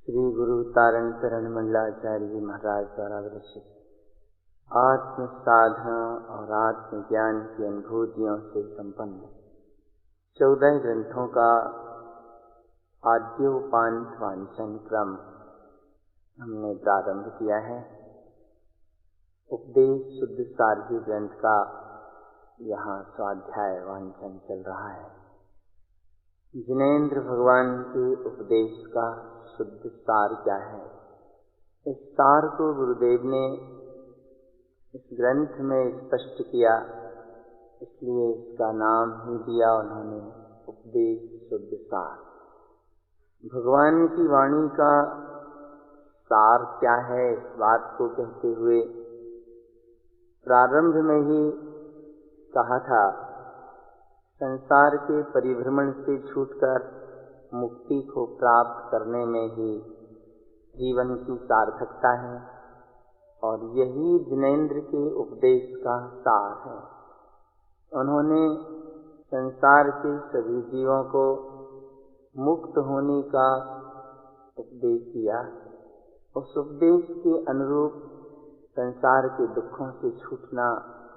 श्री गुरु तारण शरण मंडलाचार्य जी महाराज द्वारा विरचित आत्म साधना और आत्म ज्ञान की अनुभूतियों से संपन्न 14 ग्रंथों का आद्योपांत वांचन क्रम हमने प्रारंभ किया है। उपदेश शुद्ध सारजी ग्रंथ का यहाँ स्वाध्याय वांचन चल रहा है। जिनेंद्र भगवान के उपदेश का शुद्ध सार क्या है, इस सार को गुरुदेव ने इस ग्रंथ में स्पष्ट किया, इसलिए इसका नाम ही दिया उन्होंने उपदेश शुद्ध सार। भगवान की वाणी का सार क्या है, इस बात को कहते हुए प्रारंभ में ही कहा था, संसार के परिभ्रमण से छूटकर मुक्ति को प्राप्त करने में ही जीवन की सार्थकता है और यही जिनेंद्र के उपदेश का सार है। उन्होंने संसार के सभी जीवों को मुक्त होने का उपदेश दिया। उस उपदेश के अनुरूप संसार के दुखों से छूटना,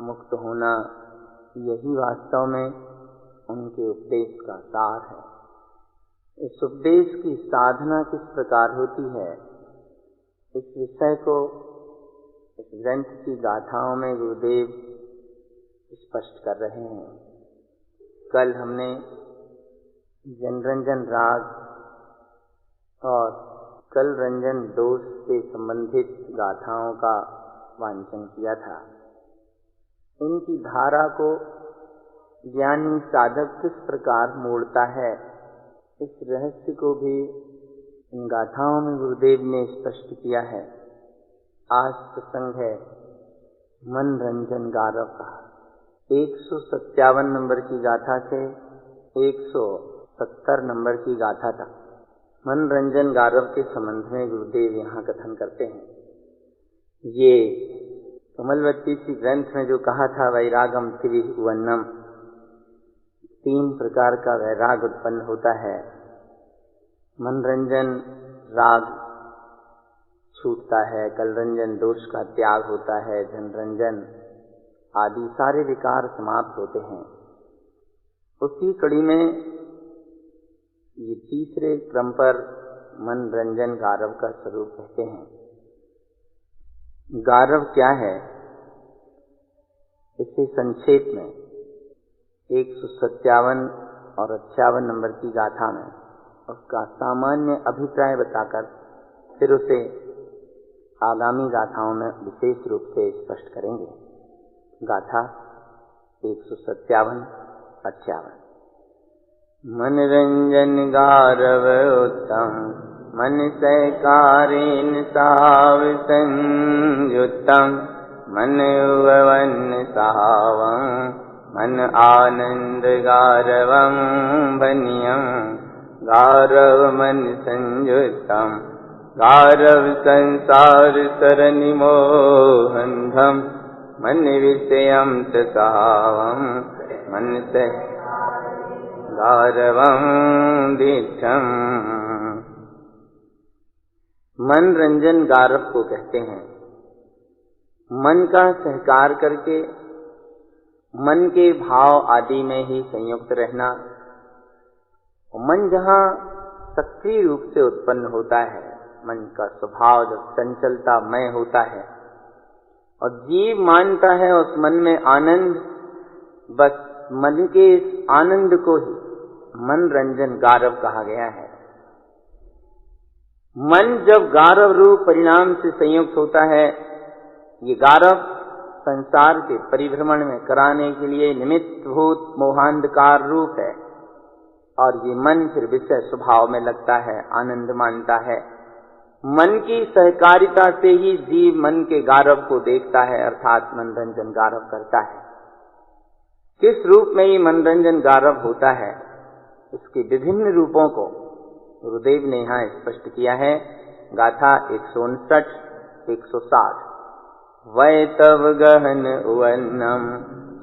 मुक्त होना, यही वास्तव में उनके उपदेश का सार है। इस उपदेश की साधना किस प्रकार होती है, इस विषय को इस ग्रंथ की गाथाओं में गुरुदेव स्पष्ट कर रहे हैं। कल हमने जनरंजन राग और कल रंजन दोष से संबंधित गाथाओं का वांचन किया था। इनकी धारा को ज्ञानी साधक किस प्रकार मोड़ता है, इस रहस्य को भी इन गाथाओं में गुरुदेव ने स्पष्ट किया है। आज प्रसंग है मनरंजन गारव का। 157 नंबर की गाथा से 170 नंबर की गाथा तक मनरंजन गारव के संबंध में गुरुदेव यहाँ कथन करते हैं। ये कमलवती सी ग्रंथ में जो कहा था, वैरागम त्रिविवन्नम, 3 प्रकार का वैराग उत्पन्न होता है। मनरंजन राग छूटता है, कलरंजन दोष का त्याग होता है, जनरंजन आदि सारे विकार समाप्त होते हैं। उसी कड़ी में ये तीसरे क्रम पर मनरंजन गारव का स्वरूप कहते हैं। गारव क्या है, इसे संक्षेप में 157 और 58 नंबर की गाथा में उसका सामान्य अभिप्राय बताकर फिर उसे आगामी गाथाओं में विशेष रूप से स्पष्ट करेंगे। गाथा 157-58। मनरंजन गारव उत्तम, मन सहकारेन साव संयुक्तम, मन उवन सावं, मन आनंद गारवं बनियं, गारव मन संयुक्तम, गारव संसार सरनि मोहंधम, मन विषयं सावं, मन से गारवं दीक्षम। मनरंजन गारव को कहते हैं। मन का सहकार करके मन के भाव आदि में ही संयुक्त रहना। मन जहाँ सक्रिय रूप से उत्पन्न होता है, मन का स्वभाव जब चंचलतामय होता है और जीव मानता है उस मन में आनंद, बस मन के इस आनंद को ही मनरंजन गारव कहा गया है। मन जब गारव रूप परिणाम से संयुक्त होता है, ये गारव संसार के परिभ्रमण में कराने के लिए निमित्तभूत मोहांधकार रूप है और ये मन फिर विषय स्वभाव में लगता है, आनंद मानता है। मन की सहकारिता से ही जीव मन के गारव को देखता है, अर्थात मनरंजन गारव करता है। किस रूप में ये मनरंजन गारव होता है, इसके विभिन्न रूपों को गुरुदेव ने यहाँ स्पष्ट किया है। गाथा 159-160। वै तव गहन उवन्नम,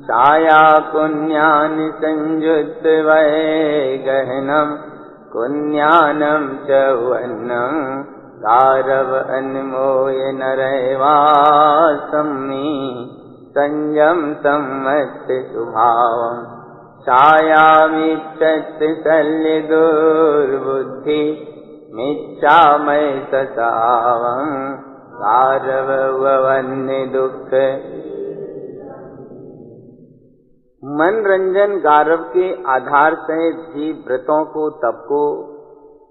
छाया पुण्यानि संयुक्त वै गहनम, कुन्यानं च वन्नं गारव अन्मोय नरैवासम्मि संयम सम्मत सुभावं छायामिच्छत् शल्य दुर्बुद्धि मिच्छामय सतावं गारव वन्य दुख। मनरंजन गारव के आधार सहित जीव व्रतों को तप को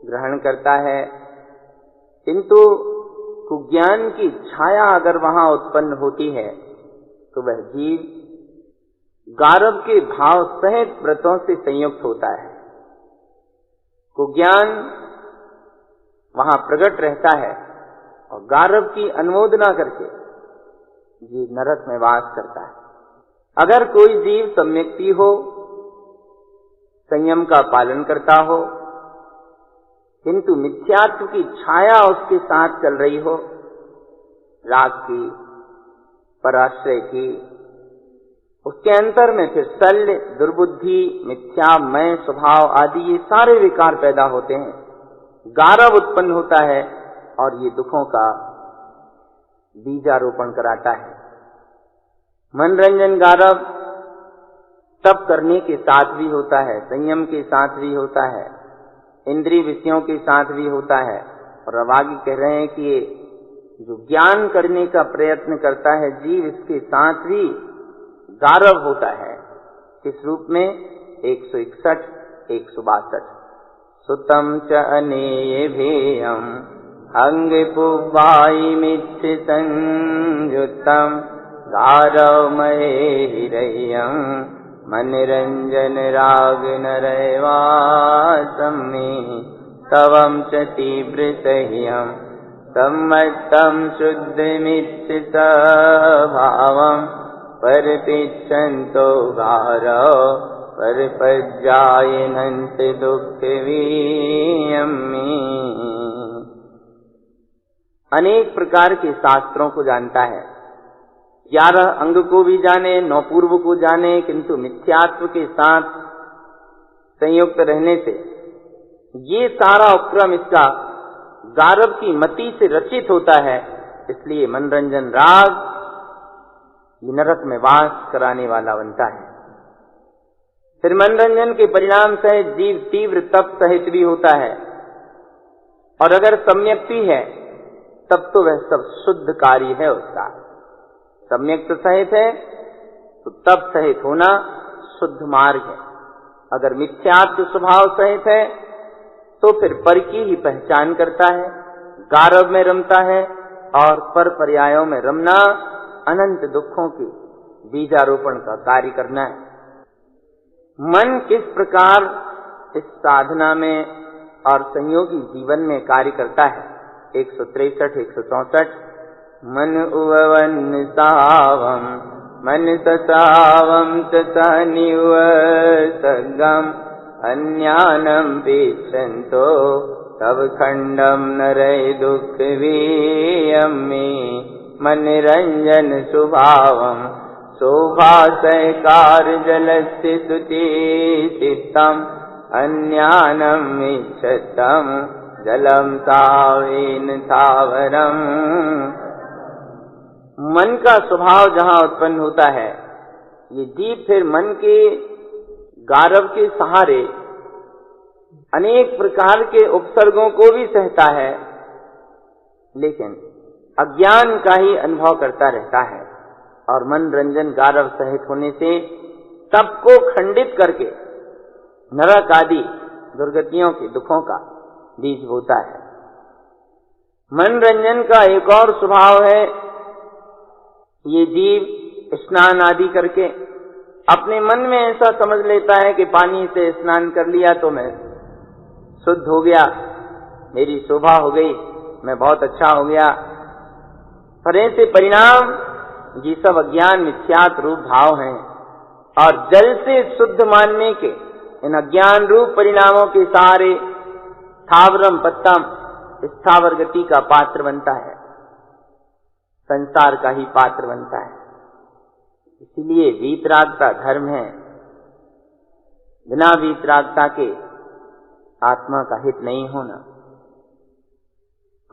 ग्रहण करता है, किंतु कुज्ञान की छाया अगर वहां उत्पन्न होती है तो वह जीव गारव के भाव सहित व्रतों से संयुक्त होता है। कुज्ञान वहां प्रकट रहता है और गारव की अनुमोदना करके जीव नरक में वास करता है। अगर कोई जीव सम्यक्ति हो, संयम का पालन करता हो, किंतु मिथ्यात्व की छाया उसके साथ चल रही हो, राग की, पराश्रय की, उसके अंतर में फिर शल्य, दुर्बुद्धि, मिथ्यामय स्वभाव आदि ये सारे विकार पैदा होते हैं, गारव उत्पन्न होता है और ये दुखों का बीजारोपण कराता है। मनरंजन गारव तप करने के साथ भी होता है, संयम के साथ भी होता है, इंद्रिय विषयों के साथ भी होता है। और अब आगे कह रहे हैं कि जो ज्ञान करने का प्रयत्न करता है जीव, इसके साथ भी गारव होता है। किस रूप में? 161, 162। सुतम च अनेयेभ्यं अंगपुवायिमिच्छ संयुक्तम गारवमये हिरय्यं मनरंजन राग नरैवासम्मि तवं च तीव्रसह्यं सम्मत्तं शुद्धमिच्छ भावं परपिच्छन्तो गारव परपज्जायनन्त दुःखवीयम्मि। अनेक प्रकार के शास्त्रों को जानता है, 11 अंग को भी जाने, 9 पूर्व को जाने, किंतु मिथ्यात्व के साथ संयुक्त रहने से ये सारा उपक्रम इसका गारव की मति से रचित होता है। इसलिए मनरंजन राग नरक में वास कराने वाला बनता है। फिर मनरंजन के परिणाम सहित जीव तीव्र तप सहित भी होता है, और अगर सम्यक्ति है तब तो वह सब शुद्ध कार्य है उसका। सम्यक्त सहित है तो तप सहित होना शुद्ध मार्ग है। अगर मिथ्यात्व स्वभाव सहित है तो फिर पर की ही पहचान करता है, गारव में रमता है, और पर पर्यायों में रमना अनंत दुखों के बीजारोपण का कार्य करना है। मन किस प्रकार इस साधना में और संयोगी जीवन में कार्य करता है? 163, 164। मन उववन सावम मन ससावम तनिव सगम अन्यानम पेक्षन्तो तब खंडम नरय दुख वीयम्मे मनरंजन स्वभावम शोभाशयकार जलस्य शुचि चित्तम अन्यानम इच्छतम जलम सावेन थावरम। मन का स्वभाव जहाँ उत्पन्न होता है, ये जीव फिर मन के गारव के सहारे अनेक प्रकार के उपसर्गों को भी सहता है, लेकिन अज्ञान का ही अनुभव करता रहता है। और मनरंजन गारव सहित होने से तप को खंडित करके नरक आदि दुर्गतियों के दुखों का बीज बोता है। मनरंजन का एक और स्वभाव है, ये जीव स्नान आदि करके अपने मन में ऐसा समझ लेता है कि पानी से स्नान कर लिया तो मैं शुद्ध हो गया, मेरी शोभा हो गई, मैं बहुत अच्छा हो गया। पर ऐसे परिणाम ये सब अज्ञान मिथ्यात्व रूप भाव हैं, और जल से शुद्ध मानने के इन अज्ञान रूप परिणामों के सहारे स्थावरम पत्तम स्थावर गति का पात्र बनता है, संसार का ही पात्र बनता है। इसलिए वीतरागता धर्म है। बिना वीतरागता के आत्मा का हित नहीं होना।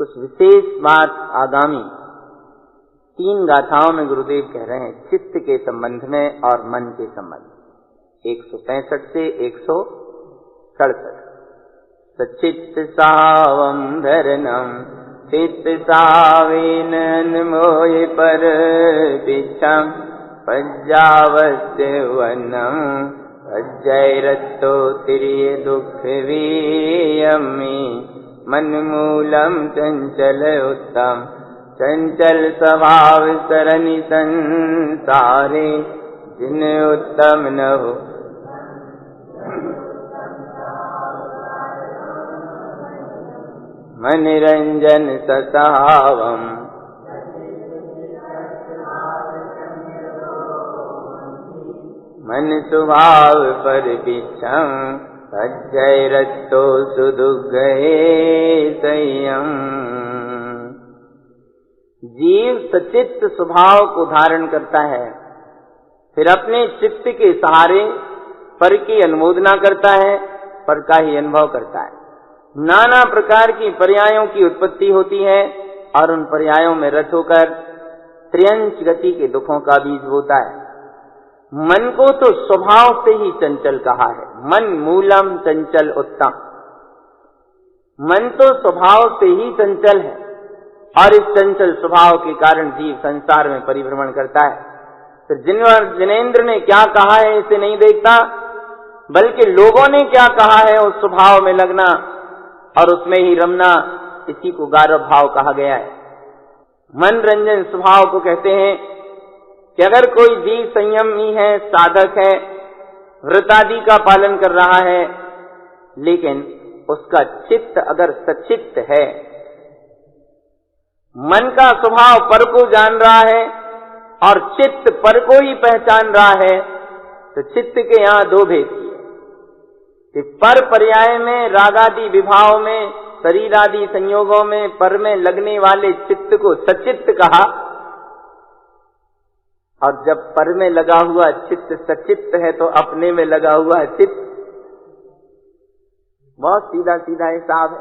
कुछ विशेष बात आगामी 3 गाथाओं में गुरुदेव कह रहे हैं चित्त के संबंध में और मन के संबंध, 165 से 167। सचित्त सावम धरनम चित्त सावेन मोहि पर पिछम पज्जावस्य वनम अजैरत्तो तिर्य दुख वीयमी मन मूलम चंचल उत्तम चंचल स्वभाव सरनि संसारे जिन उत्तम न हो। मन रंजन सतावम मन स्वभाव पर पिछम अजैरत्तो सुदुग्गहे संयम। जीव सचित्त स्वभाव को धारण करता है, फिर अपने चित्त के सहारे पर की अनुमोदना करता है, पर का ही अनुभव करता है। नाना प्रकार की पर्यायों की उत्पत्ति होती है और उन पर्यायों में रत होकर त्र्यंच गति के दुखों का बीज बोता है। मन को तो स्वभाव से ही चंचल कहा है, मन मूलम चंचल उत्तम। मन तो स्वभाव से ही चंचल है और इस चंचल स्वभाव के कारण जीव संसार में परिभ्रमण करता है। फिर जिनेंद्र ने क्या कहा है इसे नहीं देखता, बल्कि लोगों ने क्या कहा है उस स्वभाव में लगना और उसमें ही रमना, इसी को गारव भाव कहा गया है। मन रंजन स्वभाव को कहते हैं कि अगर कोई जीव संयमी है, साधक है, व्रत आदि का पालन कर रहा है, लेकिन उसका चित्त अगर सचित्त है, मन का स्वभाव पर को जान रहा है और चित्त पर को ही पहचान रहा है, तो चित्त के यहाँ 2 भेद किए कि पर पर्याय में रागादि विभाव में शरीर आदि संयोगों में पर में लगने वाले चित्त को सचित्त कहा, और जब पर में लगा हुआ चित्त सचित्त है तो अपने में लगा हुआ चित्त। बहुत सीधा सीधा हिसाब है।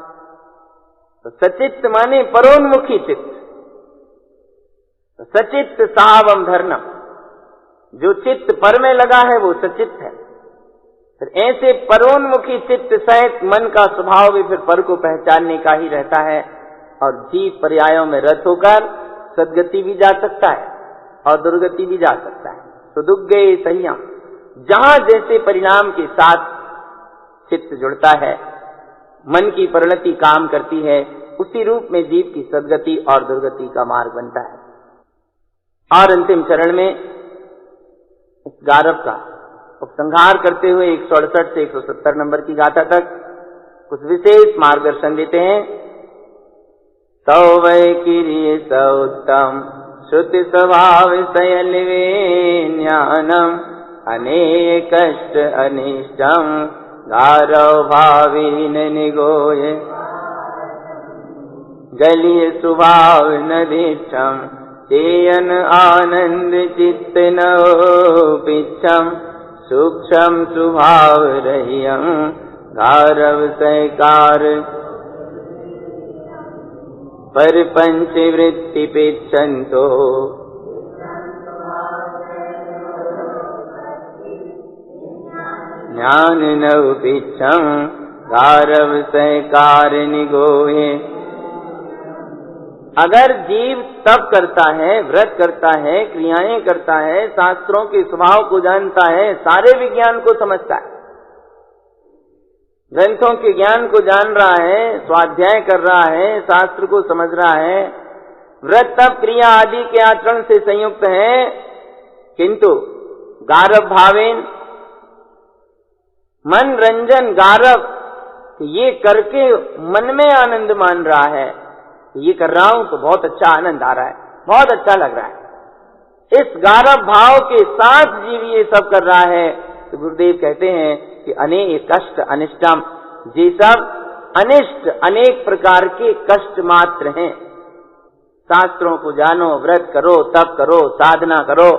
तो सचित्त माने परोन्मुखी चित्त, तो सचित्त सावम धर्नम, जो चित्त पर में लगा है वो सचित्त है। फिर ऐसे परोन्मुखी चित्त सहित मन का स्वभाव भी फिर पर को पहचानने का ही रहता है और जीव पर्यायों में रत होकर सदगति भी जा सकता है और दुर्गति भी जा सकता है। सुदुग्गे संयम, जहां जैसे परिणाम के साथ चित्त जुड़ता है, मन की परिणति काम करती है, उसी रूप में जीव की सदगति और दुर्गति का मार्ग बनता है। और अंतिम चरण में इस गारव का उपसंहार करते हुए 168 से 170 नंबर की गाथा तक कुछ विशेष मार्गदर्शन देते हैं। तौ वै किरिय सौत्तम श्रुति स्वभाव सयलिवे ज्ञानम अनेक कष्ट अनिष्टम गारव भावीन निगोय गलिय स्वभाव नदीक्षम तेयन आनंद चित्त नोपिच्छम सूक्ष्म स्वभाव रहियम गारव सैकार पर पंचवृत्ति पिच्छन्तो ज्ञान नवपिच्छम गारव सैकार निगोहे। अगर जीव तप करता है, व्रत करता है, क्रियाएं करता है, शास्त्रों के स्वभाव को जानता है, सारे विज्ञान को समझता है, ग्रंथों के ज्ञान को जान रहा है, स्वाध्याय कर रहा है, शास्त्र को समझ रहा है, व्रत तप क्रिया आदि के आचरण से संयुक्त है, किंतु गारव भावेन मन रंजन गारव ये करके मन में आनंद मान रहा है, ये कर रहा हूं तो बहुत अच्छा आनंद आ रहा है, बहुत अच्छा लग रहा है। इस गारव भाव के साथ जीव ये सब कर रहा है तो गुरुदेव कहते हैं कि अनेक कष्ट अनिष्टम, ये सब अनिष्ट अनेक प्रकार के कष्ट मात्र हैं। शास्त्रों को जानो, व्रत करो, तप करो, साधना करो,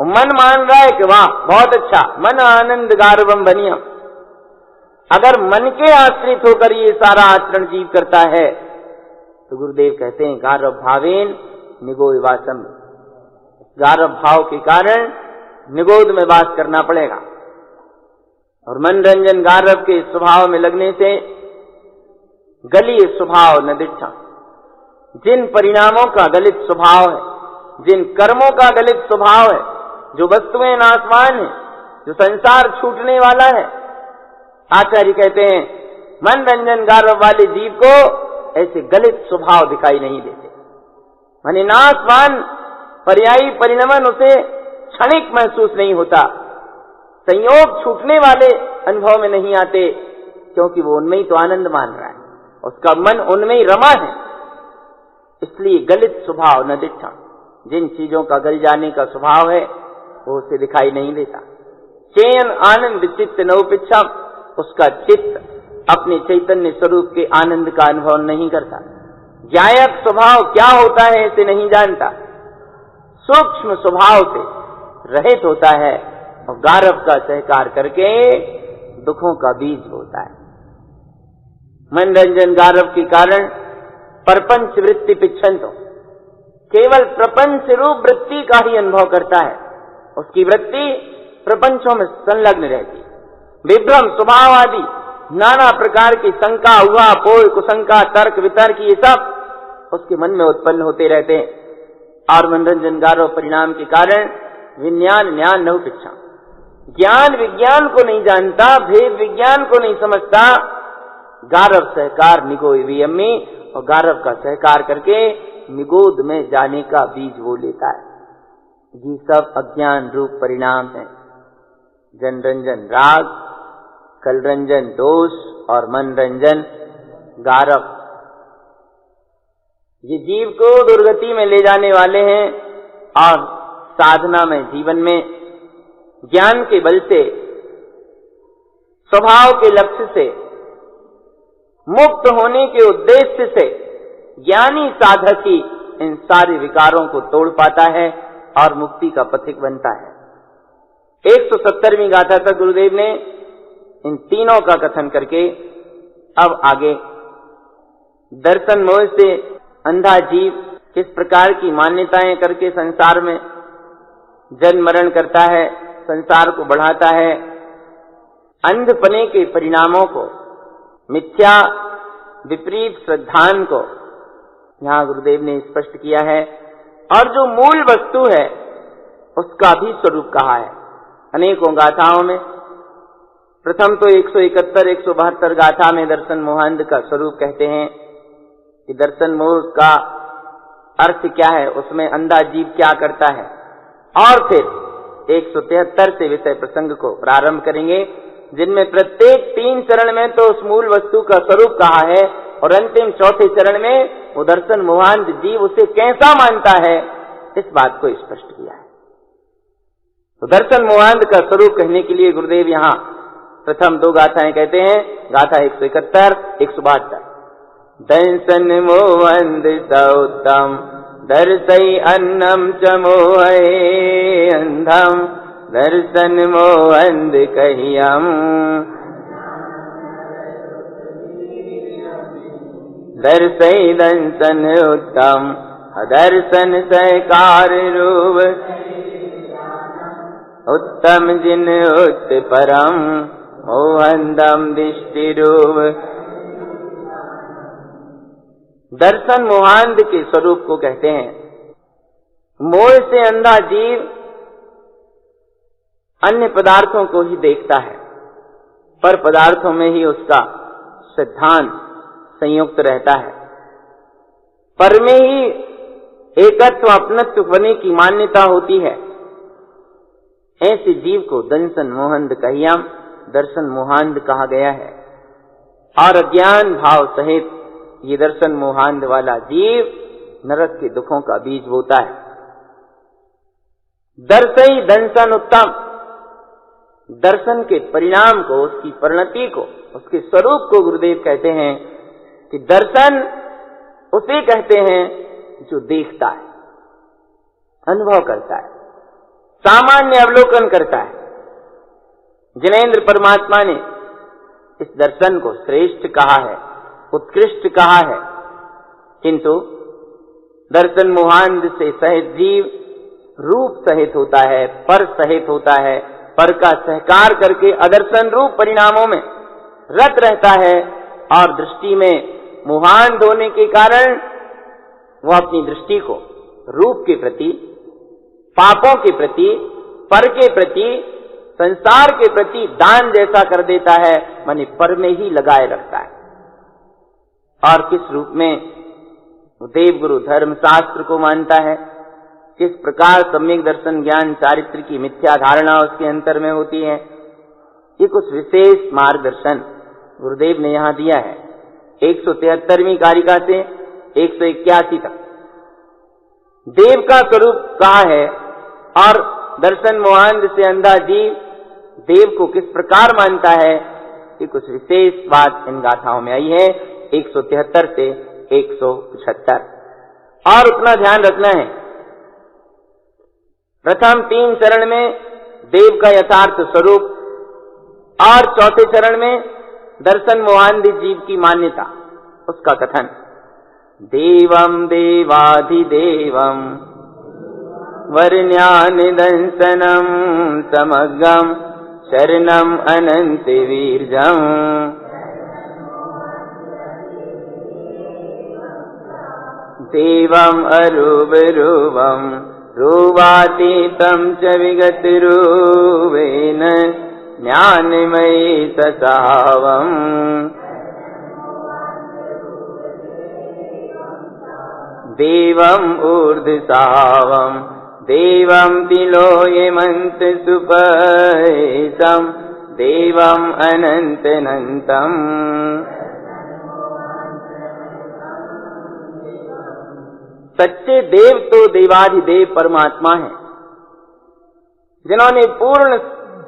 मन मान रहा है कि वाह बहुत अच्छा, मन आनंद गारवम बनियम, अगर मन के आश्रित होकर ये सारा आचरण जीव करता है तो गुरुदेव कहते हैं गारव भावेन निगोध वासम, गारव भाव के कारण निगोध में वास करना पड़ेगा। और मनरंजन गारव के स्वभाव में लगने से गलीय स्वभाव न दिच्छा, जिन परिणामों का गलित स्वभाव है, जिन कर्मों का गलित स्वभाव है, जो वस्तुएं नाशवान है, जो संसार छूटने वाला है, आचार्य कहते हैं मनरंजन गारव वाले जीव को ऐसे गलित स्वभाव दिखाई नहीं देते। माने नाशवान पर्यायी परिणमन उसे क्षणिक महसूस नहीं होता, संयोग छूटने वाले अनुभव में नहीं आते, क्योंकि वो उनमें ही तो आनंद मान रहा है, उसका मन उनमें ही रमा है। इसलिए गलित स्वभाव न दिखा, जिन चीजों का गल जाने का स्वभाव है वो उसे दिखाई नहीं देता। चेयन आनंद चित्त नवपिच्छा, उसका चित्त अपने चैतन्य स्वरूप के आनंद का अनुभव नहीं करता। ज्ञायक स्वभाव क्या होता है इसे नहीं जानता, सूक्ष्म स्वभाव से रहित होता है और गारव का सहकार करके दुखों का बीज होता है। मनरंजन गारव के कारण परपंच वृत्ति पिछंत, केवल प्रपंच रूप वृत्ति का ही अनुभव करता है, उसकी वृत्ति प्रपंचों में संलग्न रहती। विभ्रम स्वभाव आदि नाना प्रकार की शंका, हुआ पोय, कुशंका, तर्क वितर्क, ये सब उसके मन में उत्पन्न होते रहते हैं। और मनरंजन गारव परिणाम के कारण विज्ञान ज्ञान न पिछा, ज्ञान विज्ञान को नहीं जानता, भेद विज्ञान को नहीं समझता। गारव सहकार निगोध वियम्मी, और गारव का सहकार करके निगोध में जाने का बीज वो लेता है। ये सब अज्ञान रूप परिणाम है। जनरंजन राग, कलरंजन दोष और मनरंजन गारव, ये जीव को दुर्गति में ले जाने वाले हैं। और साधना में, जीवन में ज्ञान के बल से, स्वभाव के लक्ष्य से, मुक्त होने के उद्देश्य से ज्ञानी साधक ही इन सारे विकारों को तोड़ पाता है और मुक्ति का पथिक बनता है। 170वीं गाथा तक गुरुदेव ने इन तीनों का कथन करके अब आगे दर्शन मोह से अंधा जीव किस प्रकार की मान्यताएं करके संसार में जन्म मरण करता है, संसार को बढ़ाता है, अंधपने के परिणामों को, मिथ्या विपरीत श्रद्धान को यहां गुरुदेव ने स्पष्ट किया है। और जो मूल वस्तु है उसका भी स्वरूप कहा है अनेकों गाथाओं में। प्रथम तो 171, 172 गाथा में दर्शन मोहांध का स्वरूप कहते हैं कि दर्शन मोह का अर्थ क्या है, उसमें अंधा जीव क्या करता है। और फिर 173 से विषय प्रसंग को प्रारंभ करेंगे, जिनमें प्रत्येक 3 चरण में तो उस मूल वस्तु का स्वरूप कहा है और अंतिम चौथे चरण में वो दर्शन मोहांध जीव उसे कैसा मानता है इस बात को स्पष्ट किया है। तो दर्शन मोहांध का स्वरूप कहने के लिए गुरुदेव यहाँ प्रथम 2 गाथाएं कहते हैं। गाथा 171, 172। दर्शन मोहंद सौतम दर्शई अन्नम च मोहे अंधम, दर्शन मोहंद कहियम दर्शई दर्शन उत्तम, दर्शन सहकार रूप उत्तम जिन उत परम, मोहंदम दृष्टि रूप। दर्शन मोहांध के स्वरूप को कहते हैं। मोह से अंधा जीव अन्य पदार्थों को ही देखता है, पर पदार्थों में ही उसका सिद्धांत संयुक्त रहता है, पर में ही एकत्व अपनत्व होने की मान्यता होती है। ऐसे जीव को दर्शन मोहंद कहियाम, दर्शन मोहांध कहा गया है। और अज्ञान भाव सहित ये दर्शन मोहांध वाला जीव नरक के दुखों का बीज बोता है। दर्शई दर्शन उत्तम, दर्शन के परिणाम को, उसकी परिणति को, उसके स्वरूप को गुरुदेव कहते हैं कि दर्शन उसे कहते हैं जो देखता है, अनुभव करता है, सामान्य अवलोकन करता है। जिनेंद्र परमात्मा ने इस दर्शन को श्रेष्ठ कहा है, उत्कृष्ट कहा है। किंतु दर्शन मोहांध से सहित जीव रूप सहित होता है, पर सहित होता है, पर का सहकार करके अदर्शन रूप परिणामों में रत रहता है और दृष्टि में मोहांध होने के कारण वह अपनी दृष्टि को रूप के प्रति, पापों के प्रति, पर के प्रति, संसार के प्रति दान जैसा कर देता है, माने पर में ही लगाए रखता है। और किस रूप में देवगुरु धर्म शास्त्र को मानता है, किस प्रकार सम्यक दर्शन ज्ञान चारित्र की मिथ्या धारणा उसके अंतर में होती है, ये कुछ विशेष मार्गदर्शन गुरुदेव ने यहां दिया है। 173वीं कारिका से 181 तक देव का स्वरूप कहा है और दर्शन मोहांध से अंधा जीव देव को किस प्रकार मानता है, ये कुछ विशेष बात इन गाथाओं में आई है 173 से 175। और उतना ध्यान रखना है, प्रथम 3 चरण में देव का यथार्थ स्वरूप और चौथे चरण में दर्शन मोहांधी जीव की मान्यता, उसका कथन। देवम देवाधिदेवम वर्ण्यान दंसनम समग्रम शरणम अनंत वीर्जम देवम अरूपरूपम रूपातीतं च विगतरूपेण ज्ञानमयी ससावम् देवम् ऊर्ध्वसावम् देवं तिलोयमन्त सुपैसम् देवम् अनन्तनन्तम्। सच्चे देव तो देवाधिदेव परमात्मा है, जिन्होंने पूर्ण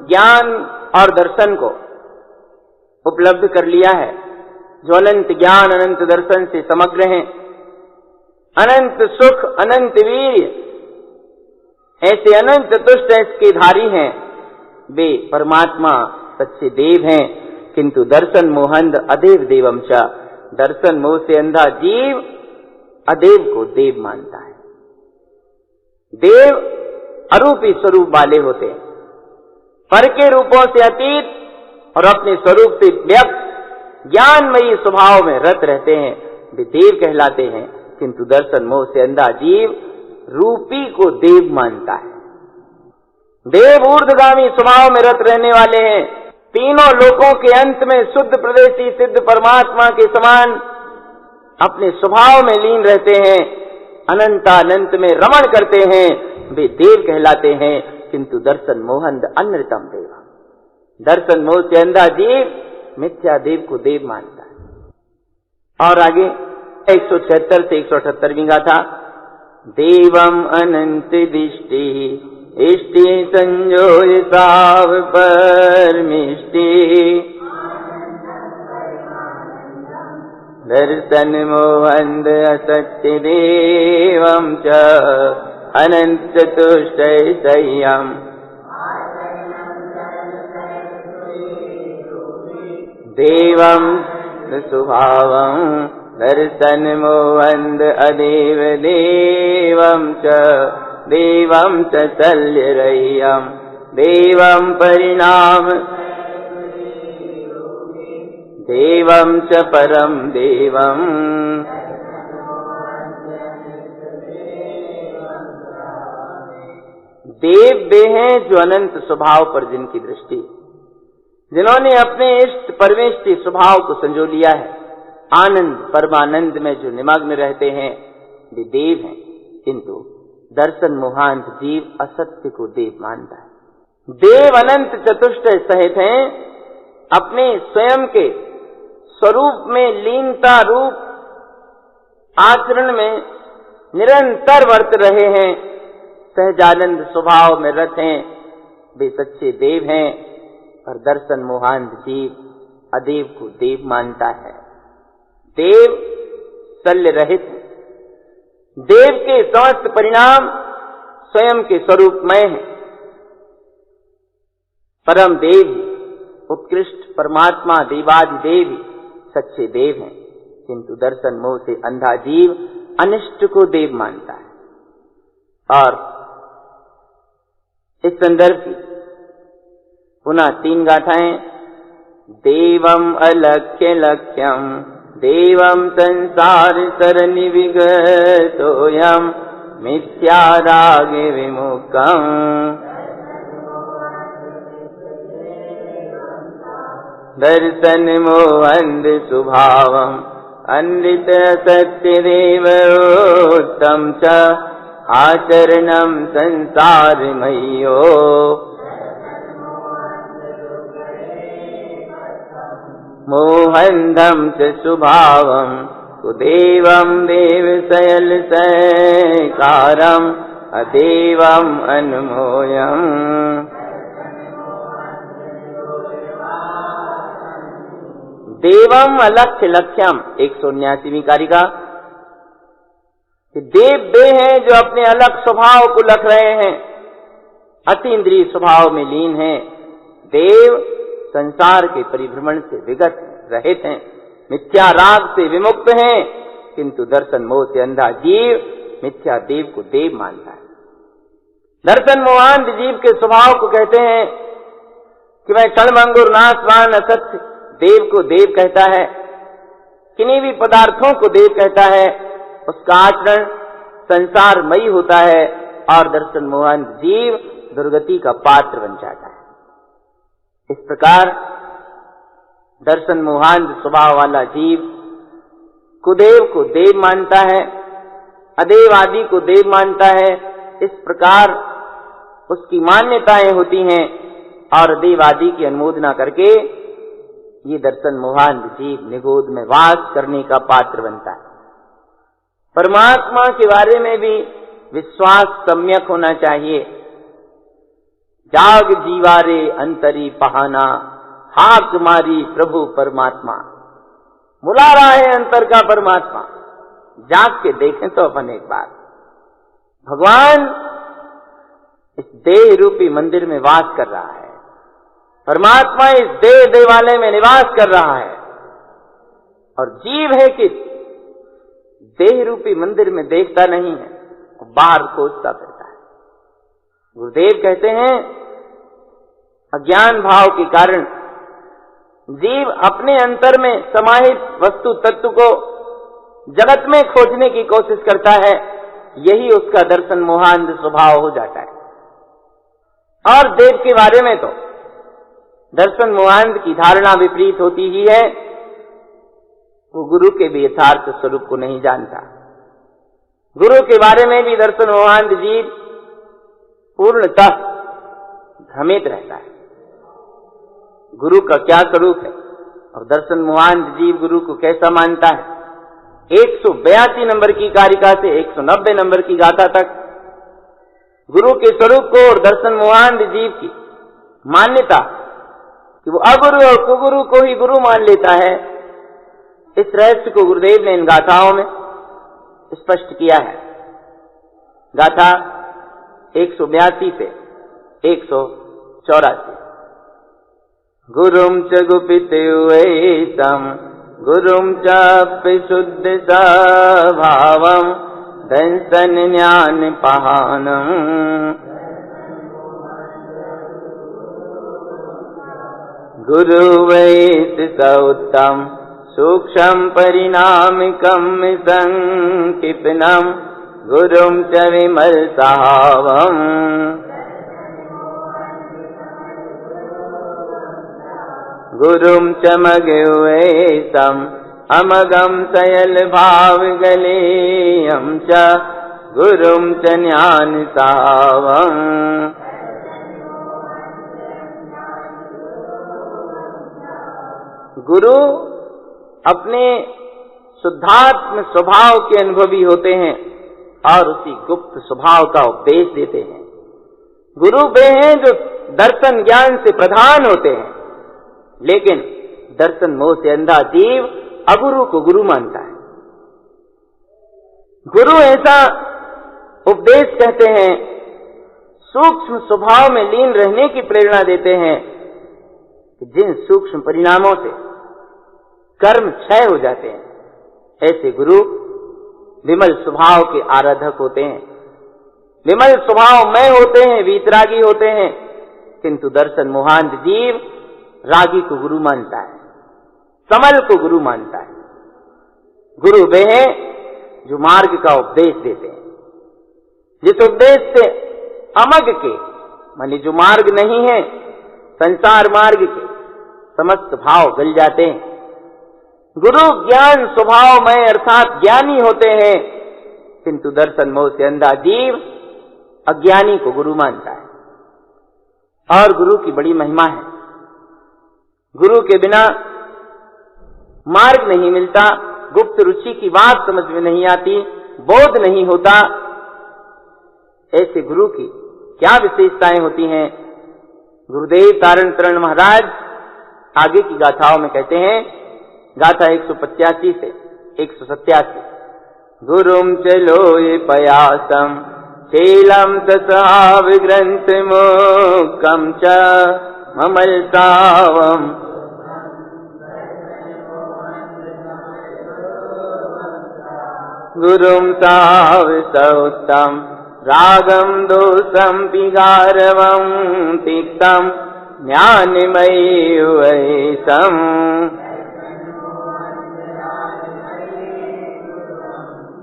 ज्ञान और दर्शन को उपलब्ध कर लिया है, जो अनंत ज्ञान अनंत दर्शन से समग्र हैं, अनंत सुख अनंत वीर्य, ऐसे अनंत तुष्ट के धारी हैं, वे परमात्मा सच्चे देव हैं। किंतु दर्शन मोहंध अदेव देवम च, दर्शन मोह से अंधा जीव अदेव को देव मानता है। देव अरूपी स्वरूप वाले होते हैं, पर के रूपों से अतीत और अपने स्वरूप से व्यक्त ज्ञानमयी स्वभाव में रत रहते हैं, वे देव कहलाते हैं। किंतु दर्शन मोह से अंधा जीव रूपी को देव मानता है। देव ऊर्ध्वगामी स्वभाव में रत रहने वाले हैं, तीनों लोकों के अंत में शुद्ध प्रदेशी सिद्ध परमात्मा के समान अपने स्वभाव में लीन रहते हैं, अनंतानंत में रमण करते हैं, वे देव कहलाते हैं। किंतु दर्शन मोहंद अन्यतम देव, दर्शन मोह से अंधा जीव मिथ्या देव को देव मानता है। और आगे 176 से 178वीं गाथा। देवम अनंत दृष्टि इष्टि संजोय साव परमिष्टि दर्शन मोहंद असत्य देवम च अनंत चतुष्टय संयम देवम स्वभावं दर्शन मोहंद अदेव देवं च देवं च शल्यरह्यं देवं परिणाम देवं च परम देवम्। देव वे हैं जो अनंत स्वभाव पर जिनकी दृष्टि, जिन्होंने अपने इष्ट परमेष्टि स्वभाव को संजो लिया है, आनंद परमानंद में जो निमग्न रहते हैं, वे देव हैं। किंतु दर्शन मोहांत जीव असत्य को देव मानता है। देव अनंत चतुष्टय सहित हैं, अपने स्वयं के स्वरूप में लीनता रूप आचरण में निरंतर वर्त रहे हैं, सहजानंद स्वभाव में रत हैं, वे सच्चे देव हैं। और दर्शन मोहांत जीव अदेव को देव मानता है। देव शल्य रहित है, देव के समस्त परिणाम स्वयं के स्वरूपमय हैं, परम देव उत्कृष्ट परमात्मा देवादिदेव सच्चे देव हैं, किंतु दर्शन मोह से अंधा जीव अनिष्ट को देव मानता है। और इस संदर्भ की पुनः 3 गाथाएं। देवम अलक्ष्य लक्ष्यम देवम संसार सरनि विगतोयम मिथ्या राग विमुखम दर्शन मोहंध स्वभावम अनृत सत्य देवोत्तम च आचरणम संसार मह्यो मोहंधम च स्वभावम कुदेवम देवशयल सकारम अदेवम अनमोयम। देवम अलक्ष्य लक्ष्यम 179वीं कारिका कि देव वे हैं जो अपने अलग स्वभाव को लख रहे हैं, अतीन्द्रिय स्वभाव में लीन हैं। देव संसार के परिभ्रमण से विगत रहित हैं, मिथ्या राग से विमुक्त हैं, किंतु दर्शन मोह से अंधा जीव मिथ्या देव को देव मानता है। दर्शन मोहांध जीव के स्वभाव को कहते हैं कि वह क्षणभंगुर नाशवान असत्य देव को देव कहता है, किन्हीं भी पदार्थों को देव कहता है, उसका आचरण संसारमयी होता है और दर्शन मोहांध जीव दुर्गति का पात्र बन जाता है। इस प्रकार दर्शन मोहांध स्वभाव वाला जीव कुदेव को देव मानता है, अदेव आदि को देव मानता है। इस प्रकार उसकी मान्यताएं होती हैं और देव आदि की अनुमोदना करके ये दर्शन मोहांध जीव निगोद में वास करने का पात्र बनता है। परमात्मा के बारे में भी विश्वास सम्यक होना चाहिए। जाग जीवारे अंतरी पहाना हाक मारी प्रभु परमात्मा, बुला रहा है अंतर का परमात्मा, जाग के देखें तो अपन एक बार। भगवान इस देह रूपी मंदिर में वास कर रहा है, परमात्मा इस देह देवालय में निवास कर रहा है, और जीव है कि देह रूपी मंदिर में देखता नहीं है, बाहर खोजता फिरता है। गुरुदेव कहते हैं अज्ञान भाव के कारण जीव अपने अंतर में समाहित वस्तु तत्व को जगत में खोजने की कोशिश करता है, यही उसका दर्शन मोहांध स्वभाव हो जाता है। और देव के बारे में तो दर्शन मोहांध की धारणा विपरीत होती ही है, वो गुरु के भी यथार्थ स्वरूप को नहीं जानता। गुरु के बारे में भी दर्शन मोहांध जीव पूर्णतः भ्रमित रहता है, गुरु का क्या स्वरूप है और दर्शन मोहांध जीव गुरु को कैसा मानता है। 182 नंबर की कारिका से 190 नंबर की गाथा तक गुरु के स्वरूप को और दर्शन मोहांध जीव की मान्यता कि वो अगुरु और कुगुरु को ही गुरु मान लेता है, इस रहस्य को गुरुदेव ने इन गाथाओं में स्पष्ट किया है। गाथा 182 से 184। गुरुम च गुपितुयेतम गुरुम च शुद्ध स्वभावम दंसन ज्ञान पहानम गुरु वैत सौत्तम सूक्ष्म परिणामिकम संकीर्तनम गुरुम च विमल सावम गुरुम च मगवेशम अमगम सयल भाव गलेयम च गुरुम च ज्ञान सावम। गुरु अपने शुद्धात्म स्वभाव के अनुभवी होते हैं और उसी गुप्त स्वभाव का उपदेश देते हैं। गुरु वे हैं जो दर्शन ज्ञान से प्रधान होते हैं, लेकिन दर्शन मोह से अंधा जीव अगुरु को गुरु मानता है। गुरु ऐसा उपदेश कहते हैं, सूक्ष्म स्वभाव में लीन रहने की प्रेरणा देते हैं, कि जिन सूक्ष्म परिणामों से कर्म क्षय हो जाते हैं, ऐसे गुरु विमल स्वभाव के आराधक होते हैं, विमल स्वभावमय होते हैं, वीतरागी होते हैं। किंतु दर्शन मोहांध जीव रागी को गुरु मानता है, कमल को गुरु मानता है। गुरु वे हैं जो मार्ग का उपदेश देते हैं, जिस उपदेश से अमग के माने जो मार्ग नहीं है संसार मार्ग के समस्त भाव गल जाते हैं। गुरु ज्ञान स्वभावमय अर्थात ज्ञानी होते हैं, किंतु दर्शन मोह से अंधा जीव अज्ञानी को गुरु मानता है। और गुरु की बड़ी महिमा है। गुरु के बिना मार्ग नहीं मिलता, गुप्त रुचि की बात समझ में नहीं आती, बोध नहीं होता। ऐसे गुरु की क्या विशेषताएं होती हैं? गुरुदेव तारण तरण महाराज आगे की गाथाओं में कहते हैं, गाथा 185 से 187, गुरुम चलो ये पयासम चेलम तथा विग्रंथ मोकम च ममलतावम गुरुम तावसौतम रागम दोषम पिगारवम तिक्तम ज्ञानमयी वैसम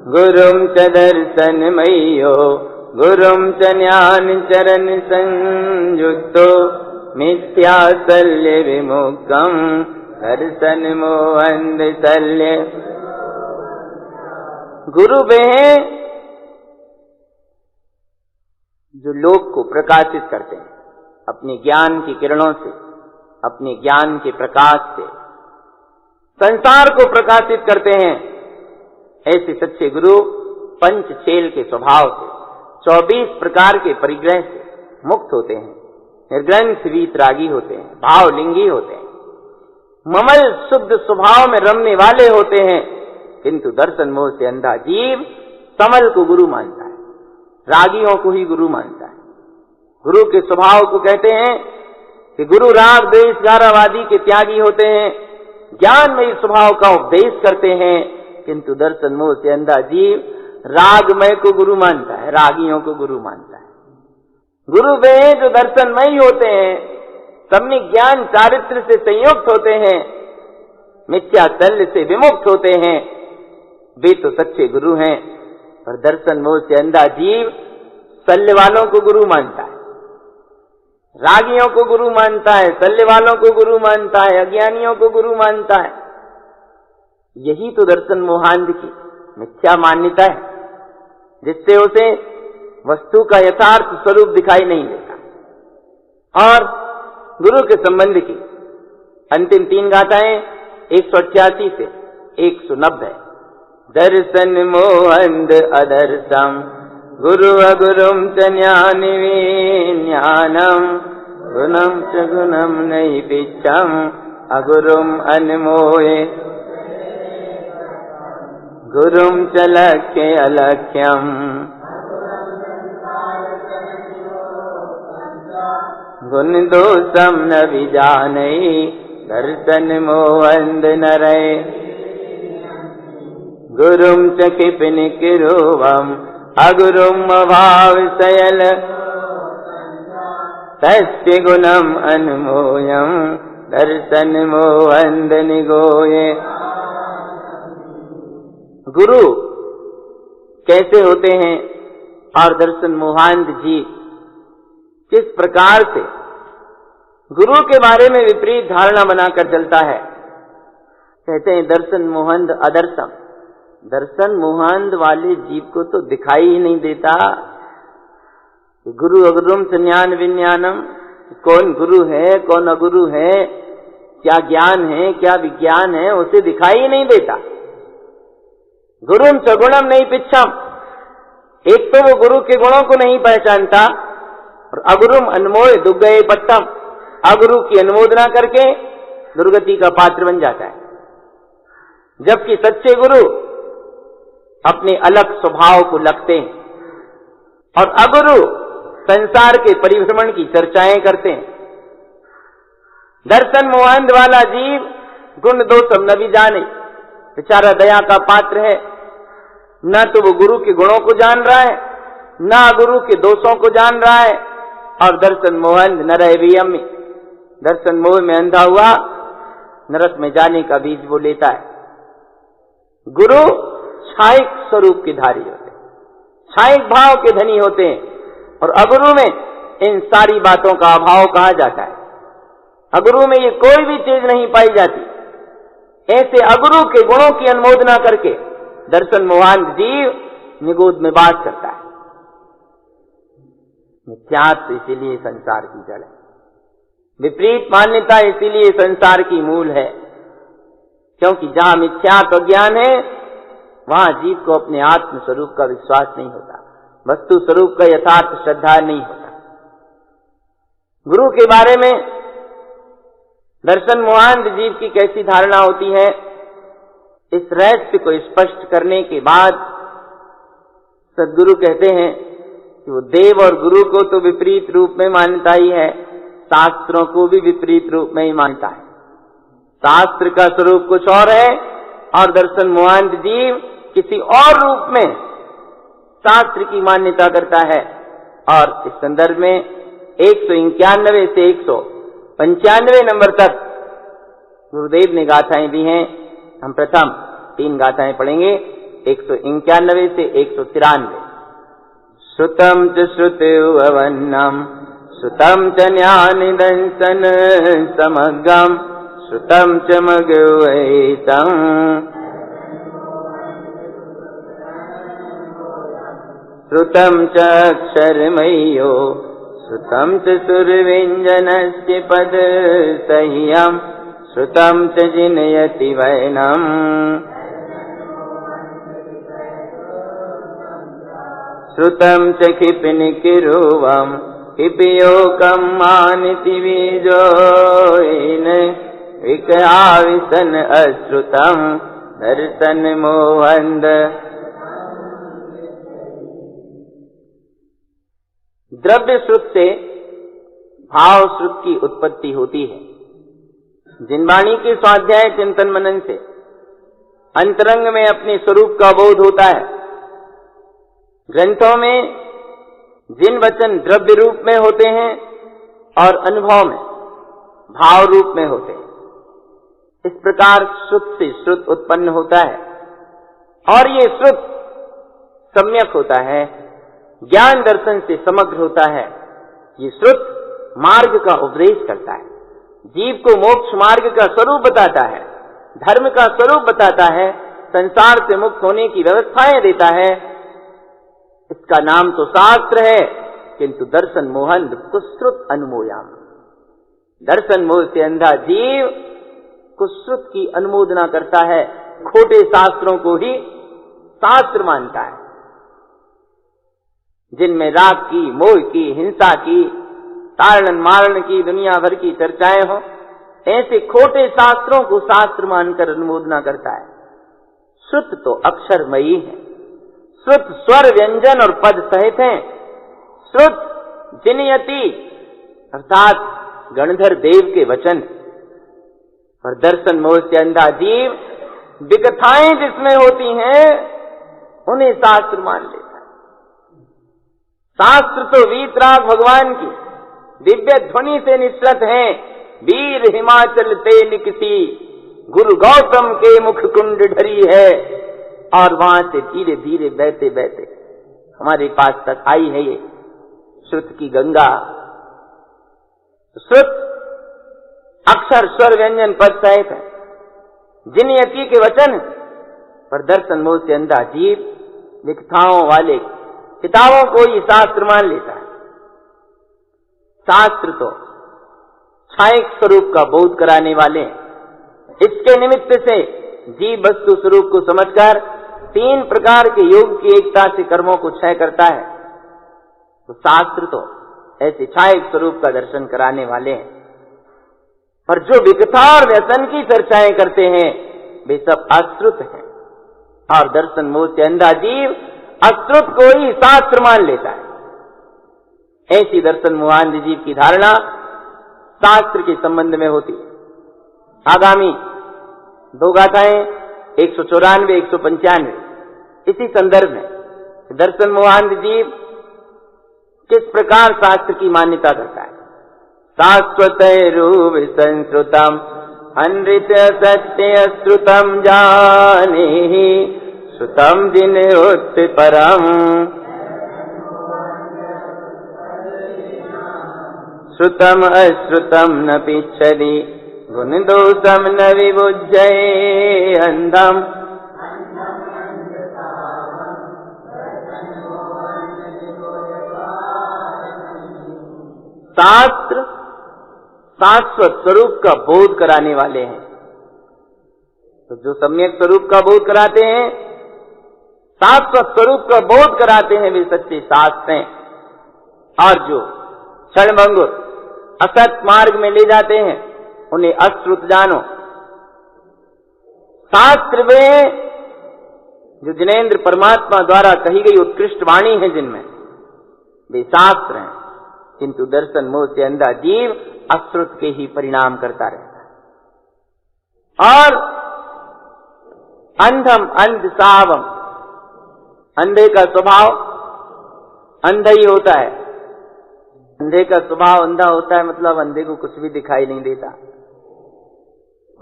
गुरुम च दर्शनमयो गुरुम च ज्ञान चरण संयुक्तो मिथ्याशल्य विमुक्तम दर्शन मोहंद शल्य। गुरु वे हैं जो लोक को प्रकाशित करते हैं अपने ज्ञान की किरणों से, अपने ज्ञान के प्रकाश से संसार को प्रकाशित करते हैं। ऐसे सच्चे गुरु पंचशेल के स्वभाव से 24 प्रकार के परिग्रह से मुक्त होते हैं, निर्ग्रंथ वीतरागी होते हैं, भावलिंगी होते हैं, ममल शुद्ध स्वभाव में रमने वाले होते हैं। किंतु दर्शन मोह से अंधा जीव कमल को गुरु मानता है, रागियों को ही गुरु मानता है। गुरु के स्वभाव को कहते हैं कि गुरु राग द्वेष गारावादी के त्यागी होते हैं, ज्ञानमयी स्वभाव का उपदेश करते हैं। किंतु दर्शन मोह से अंधा जीव रागमय को गुरु मानता है, रागियों को गुरु मानता है। गुरु वे हैं जो दर्शनमयी होते हैं, सम्यक ज्ञान चारित्र से संयुक्त होते हैं, मिथ्या शल्य से विमुक्त होते हैं। वे तो सच्चे गुरु हैं। और दर्शन मोह से अंधा जीव शल्य वालों को गुरु मानता है, रागियों को गुरु मानता है, शल्य वालों को गुरु मानता है, अज्ञानियों को गुरु मानता है। यही तो दर्शन मोहांध की मिथ्या मान्यता है, जिससे उसे वस्तु का यथार्थ स्वरूप दिखाई नहीं देता। और गुरु के संबंध की अंतिम 3 गाथाएं 188 से 190। दर्शन मोहंद अदर्शम गुरु अगुरुम च ज्ञान विज्ञानम गुणम च गुणम नहीं पिच्छम अगुरुम अनमोहे गुरुम च लक्ष्य अलक्ष्यम गुण दोषम न विजानई दर्शन मोहंद नरय गुरुम च किपिन किरुवम अगुरुम अभाव सयल तस्य गुणम अनमोयम दर्शन मोहंद निगोये। गुरु कैसे होते हैं और दर्शन मोहांध जी किस प्रकार से गुरु के बारे में विपरीत धारणा बनाकर चलता है। कहते हैं दर्शन मोहंद अदर्शम, दर्शन मोहांध वाले जीव को तो दिखाई ही नहीं देता। गुरु अगुरुम ज्ञान विज्ञानम, कौन गुरु है कौन अगुरु है, क्या ज्ञान है क्या विज्ञान है, उसे दिखाई ही नहीं देता। गुरुम च गुणम नहीं पिच्छम, एक तो वो गुरु के गुणों को नहीं पहचानता, और अगुरुम अनमोय दुर्गये पट्टम, अगुरु की अनुमोदना करके दुर्गति का पात्र बन जाता है। जबकि सच्चे गुरु अपने अलग स्वभाव को लगते हैं, और अगुरु संसार के परिभ्रमण की चर्चाएं करते हैं। दर्शन मोहांध वाला जीव गुण दोषम न भी जाने, बेचारा दया का पात्र है, न तो वो गुरु के गुणों को जान रहा है, न गुरु के दोषों को जान रहा है, और दर्शन मोहंध न रहे भी अम्मी, दर्शन मोह में अंधा हुआ नरक में जाने का बीज वो लेता है। गुरु छायिक स्वरूप के धारी होते हैं, छायिक भाव के धनी होते हैं, और अगुरु में इन सारी बातों का अभाव कहा जाता है। अगुरु में ये कोई भी चीज नहीं पाई जाती। ऐसे अगुरु के गुणों की अनुमोदना करके दर्शन मोहांध जीव निगोद में वास करता है। मिथ्यात्व इसीलिए संसार की जड़ है, विपरीत मान्यता इसीलिए संसार की मूल है, क्योंकि जहां मिथ्यात्व ज्ञान है वहां जीव को अपने आत्म स्वरूप का विश्वास नहीं होता, वस्तु स्वरूप का यथार्थ श्रद्धा नहीं होता। गुरु के बारे में दर्शन मोहांध जीव की कैसी धारणा होती है, इस रहस्य को स्पष्ट करने के बाद सद्गुरु कहते हैं कि वो देव और गुरु को तो विपरीत रूप में मानता ही है, शास्त्रों को भी विपरीत रूप में ही मानता है। शास्त्र का स्वरूप कुछ और है और दर्शन मोहांध जीव किसी और रूप में शास्त्र की मान्यता करता है। और इस संदर्भ में 191 से 195 नंबर तक गुरुदेव ने गाथाएं दी हैं। हम प्रथम 3 गाथाएं पढ़ेंगे, 191 से 193। श्रुतम च श्रुतिवन्नम श्रुतम च ज्ञानिदंसन समग्रम श्रुतम च मगवैतम श्रुतम च अक्षरमय्यो श्रुतम च सुरव्यञ्जनस्य पदसह्यम् श्रुतम च जिनयति वैनम् श्रुतम च क्षिपनिकिरुवम् क्षिपयोकम् मानिति बीजोऽयेन विकराविसन अश्रुतम् दर्शन मोहंध। द्रव्य श्रुत से भाव श्रुत की उत्पत्ति होती है। जिन वाणी के स्वाध्याय चिंतन मनन से अंतरंग में अपने स्वरूप का बोध होता है, ग्रंथों में जिन वचन द्रव्य रूप में होते हैं और अनुभव में भाव रूप में होते हैं, इस प्रकार श्रुत से श्रुत उत्पन्न होता है। और ये श्रुत सम्यक होता है, ज्ञान दर्शन से समग्र होता है। ये श्रुत मार्ग का उपदेश करता है, जीव को मोक्ष मार्ग का स्वरूप बताता है, धर्म का स्वरूप बताता है, संसार से मुक्त होने की व्यवस्थाएं देता है। इसका नाम तो शास्त्र है, किंतु दर्शन मोहंध कुश्रुत अनुमोयाम। दर्शन मोह से अंधा जीव कुश्रुत की अनुमोदना करता है, खोटे शास्त्रों को ही शास्त्र मानता है। जिनमें राग की, मोह की, हिंसा की, ताड़न मारण की, दुनिया भर की चर्चाएं हो, ऐसे खोटे शास्त्रों को शास्त्र मानकर अनुमोदना करता है। श्रुत तो अक्षरमयी है, श्रुत स्वर व्यंजन और पद सहित हैं। श्रुत जिनयति अर्थात गणधर देव के वचन। और दर्शन मोह से अंधा जीव विकथाएं जिसमें होती हैं उन्हें शास्त्र मान लेता है। शास्त्र तो वीतराग भगवान की दिव्य ध्वनि से निश्चित हैं। वीर हिमाचल ते निकसी गुरु गौतम के मुख कुंड ढरी है। और वहां से धीरे धीरे बहते बहते हमारे पास तक आई है ये श्रुत की गंगा। श्रुत अक्षर स्वर व्यंजन पद सहित है, जिनयति के वचन। पर दर्शन मोह से अंधा जीव विकथाओं वाले किताबों को ही शास्त्र मान लेता है। शास्त्र तो छायक स्वरूप का बोध कराने वाले हैं। इसके निमित्त से जीव वस्तु स्वरूप को समझकर 3 प्रकार के योग की एकता से कर्मों को क्षय करता है। तो शास्त्र तो ऐसे छायक स्वरूप का दर्शन कराने वाले हैं। पर जो विकथा और व्यसन की चर्चाएं करते हैं वे सब अश्रुत हैं। और दर्शन मोह से अंधा जीव अश्रुत को ही शास्त्र मान लेता है। ऐसी दर्शन मोहांध जीव की धारणा शास्त्र के संबंध में होती है। आगामी 2 गाथाएं 194, 195 इसी संदर्भ में दर्शन मोहांध जीव किस प्रकार शास्त्र की मान्यता करता है। शाश्वत रूप संश्रुतम अनृत सत्य श्रुतम जाने श्रुतम जिन उत्त परम श्रुतम अश्रुतम न पिच्छति गुण दोषम न विबुध्यते अंधम। शास्त्र शाश्वत स्वरूप का बोध कराने वाले हैं। तो जो सम्यक स्वरूप का बोध कराते हैं, शाश्वत स्वरूप का बोध कराते हैं, वे सच्चे शास्त्र हैं। और जो क्षणभंगुर असत मार्ग में ले जाते हैं, उन्हें अश्रुत जानो। शास्त्र वे जो जिनेन्द्र परमात्मा द्वारा कही गई उत्कृष्ट वाणी है, जिनमें वे शास्त्र हैं। किंतु दर्शन मोह से अंधा जीव अश्रुत के ही परिणाम करता रहता है। और अंधम अंध सावम, अंधे का स्वभाव अंधा ही होता है। अंधे का स्वभाव अंधा होता है, मतलब अंधे को कुछ भी दिखाई नहीं देता।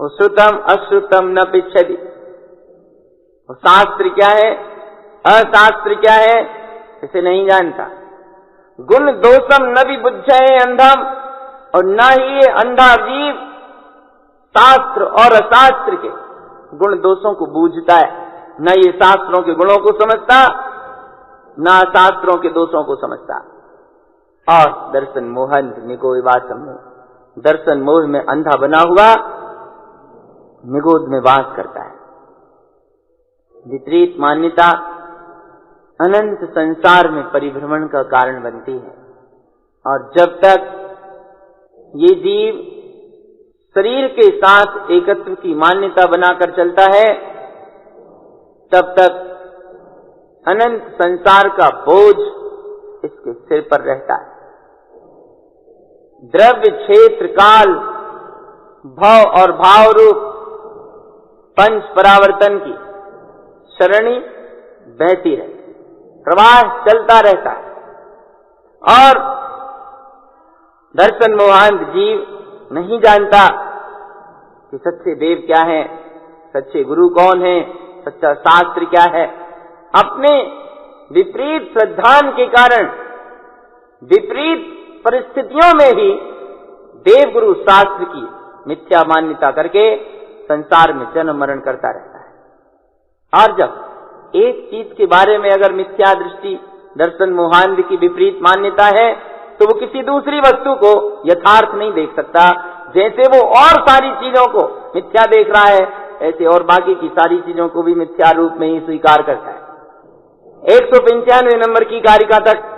श्रुतम अश्रुतम न पिच्छति। शास्त्र क्या है, अशास्त्र क्या है, इसे नहीं जानता। गुण दोषम न विबुध्यते अंधम, और न ही ये अंधा जीव शास्त्र और अशास्त्र के गुण दोषों को बूझता है। न ये शास्त्रों के गुणों को समझता, न शास्त्रों के दोषों को समझता। और दर्शन मोहन निगो वासम में, दर्शन मोह में अंधा बना हुआ निगोद में वास करता है। विपरीत मान्यता अनंत संसार में परिभ्रमण का कारण बनती है। और जब तक ये जीव शरीर के साथ एकत्व की मान्यता बनाकर चलता है, तब तक अनंत संसार का बोझ इसके सिर पर रहता है। द्रव्य क्षेत्र काल भव और भाव रूप पंच परावर्तन की सरणी बहती रहती, प्रवाह चलता रहता है। और दर्शन मोहांध जीव नहीं जानता कि सच्चे देव क्या है, सच्चे गुरु कौन है, सच्चा शास्त्र क्या है। अपने विपरीत श्रद्धान के कारण विपरीत परिस्थितियों में ही देव गुरु शास्त्र की मिथ्या मान्यता करके संसार में जन्म मरण करता रहता है। और जब एक चीज के बारे में अगर मिथ्या दृष्टि दर्शन मोहांध की विपरीत मान्यता है, तो वो किसी दूसरी वस्तु को यथार्थ नहीं देख सकता। जैसे वो और सारी चीजों को मिथ्या देख रहा है, ऐसे और बाकी की सारी चीजों को भी मिथ्या रूप में ही स्वीकार करता है। 195 नंबर की कारिका तक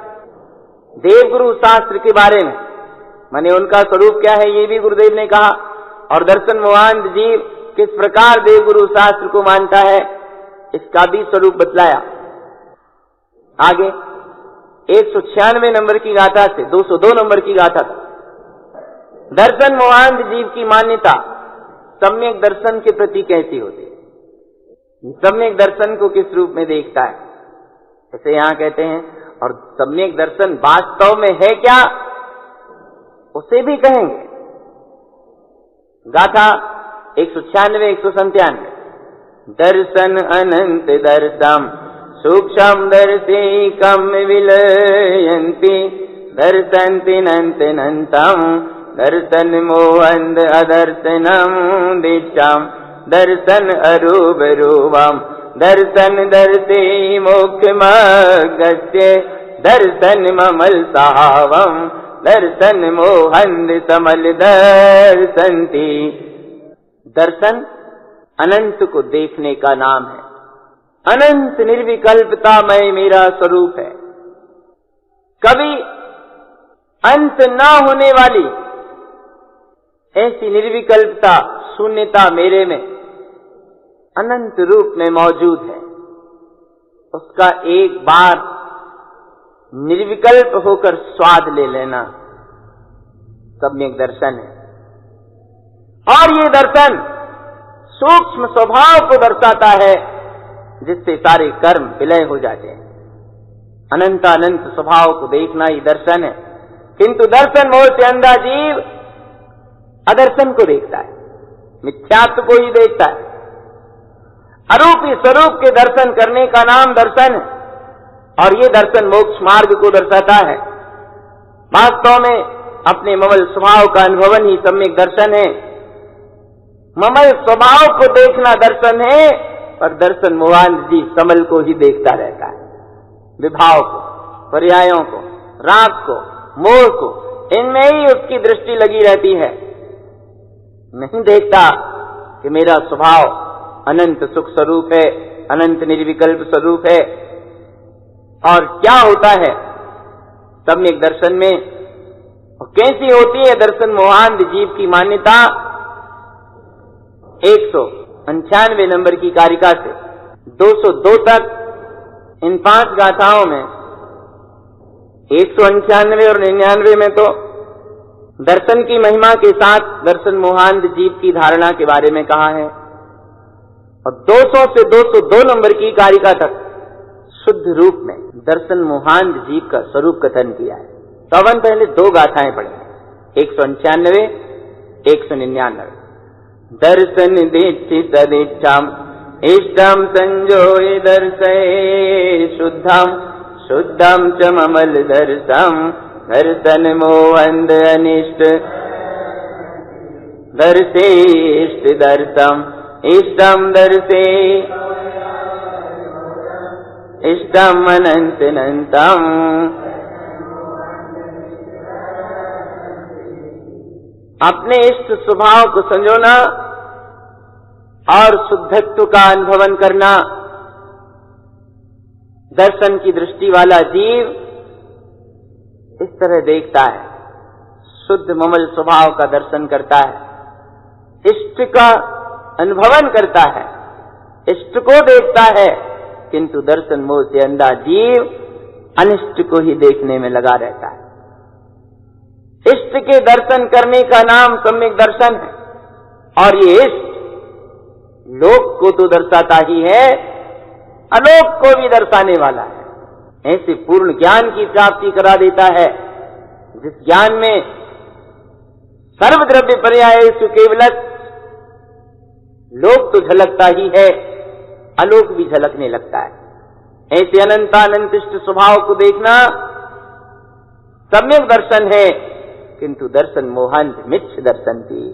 देवगुरु शास्त्र के बारे में, माने उनका स्वरूप क्या है, ये भी गुरुदेव ने कहा। और दर्शन मोहांध जीव किस प्रकार देवगुरु शास्त्र को मानता है, इसका भी स्वरूप बतलाया। आगे 196 नंबर की गाथा से 202 नंबर की गाथा तक दर्शन मोहांध जीव की मान्यता सम्यक दर्शन के प्रति कैसी होती है, सम्यक दर्शन को किस रूप में देखता है, ऐसे यहां कहते हैं। और सम्यक दर्शन वास्तव में है क्या, उसे भी कहेंगे। गाथा 196, 197 दर्शन अनंत दर्शम सूक्ष्म दर्शिकम विलयन्ति दर्शन्ति नंतनंतम दर्शन मोहंद अदर्शनम दिशम दर्शन अरूप रूपम दर्शन दर्शे मोक्षमगस्य दर्शन ममल सावम दर्शन मोहंद समल दर्शन्ति। दर्शन अनंत को देखने का नाम है। अनंत निर्विकल्पता में मेरा स्वरूप है। कभी अंत ना होने वाली ऐसी निर्विकल्पता शून्यता मेरे में अनंत रूप में मौजूद है। उसका एक बार निर्विकल्प होकर स्वाद ले लेना, सम्यक दर्शन है। और ये दर्शन सूक्ष्म स्वभाव को दर्शाता है, जिससे सारे कर्म विलय हो जाते हैं। अनंत स्वभाव को देखना ही दर्शन है। किंतु दर्शन मोह से अंधा जीव अदर्शन को देखता है, मिथ्यात्व को ही देखता है। अरूपी स्वरूप के दर्शन करने का नाम दर्शन है, और ये दर्शन मोक्ष मार्ग को दर्शाता है। वास्तव में अपने ममल स्वभाव का अनुभवन ही सम्यक दर्शन है। ममल स्वभाव को देखना दर्शन है, पर दर्शन मोहांध जी समल को ही देखता रहता है। विभाव को, पर्यायों को, राग को, मोह को, इनमें ही उसकी दृष्टि लगी रहती है। नहीं देखता कि मेरा स्वभाव अनंत सुख स्वरूप है, अनंत निर्विकल्प स्वरूप है। और क्या होता है सम्यक दर्शन में, और कैसी होती है दर्शन मोहांध जीव की मान्यता। 195 नंबर की कारिका से 202 तक इन 5 गाथाओं में 198 और 99 में तो दर्शन की महिमा के साथ दर्शन मोहांध जीव की धारणा के बारे में कहा है, और 200 से 202 नंबर की कारिका तक शुद्ध रूप में दर्शन मोहांध जीव का स्वरूप कथन किया है। तो अपन पहले 2 गाथाएं पढ़ेंगे, 195, 199। दर्शन दीक्षित दीक्षाम इष्टम संजोय दर्शये शुद्धम शुद्धम च ममल दर्शम दर्शन मोहंद अनिष्ट दर्शे इष्ट दर्शम इष्टम दर्शे इष्टम अनंत अनंतम। अपने इष्ट स्वभाव को संजोना और शुद्धत्व का अनुभवन करना। दर्शन की दृष्टि वाला जीव इस तरह देखता है, शुद्ध ममल स्वभाव का दर्शन करता है, इष्ट का अनुभवन करता है, इष्ट को देखता है। किंतु दर्शन मोह से अंधा जीव अनिष्ट को ही देखने में लगा रहता है। इष्ट के दर्शन करने का नाम सम्यक दर्शन है, और ये इष्ट लोक को तो दर्शाता ही है, अलोक को भी दर्शाने वाला है। ऐसे पूर्ण ज्ञान की प्राप्ति करा देता है, जिस ज्ञान में सर्वद्रव्य पर्यायेषु केवलत् लोक तो झलकता ही है, अलोक भी झलकने लगता है। ऐसे अनंतानंत इष्ट स्वभाव को देखना सम्यक दर्शन है। किंतु दर्शन मोहांध मिथ्य दर्शन की,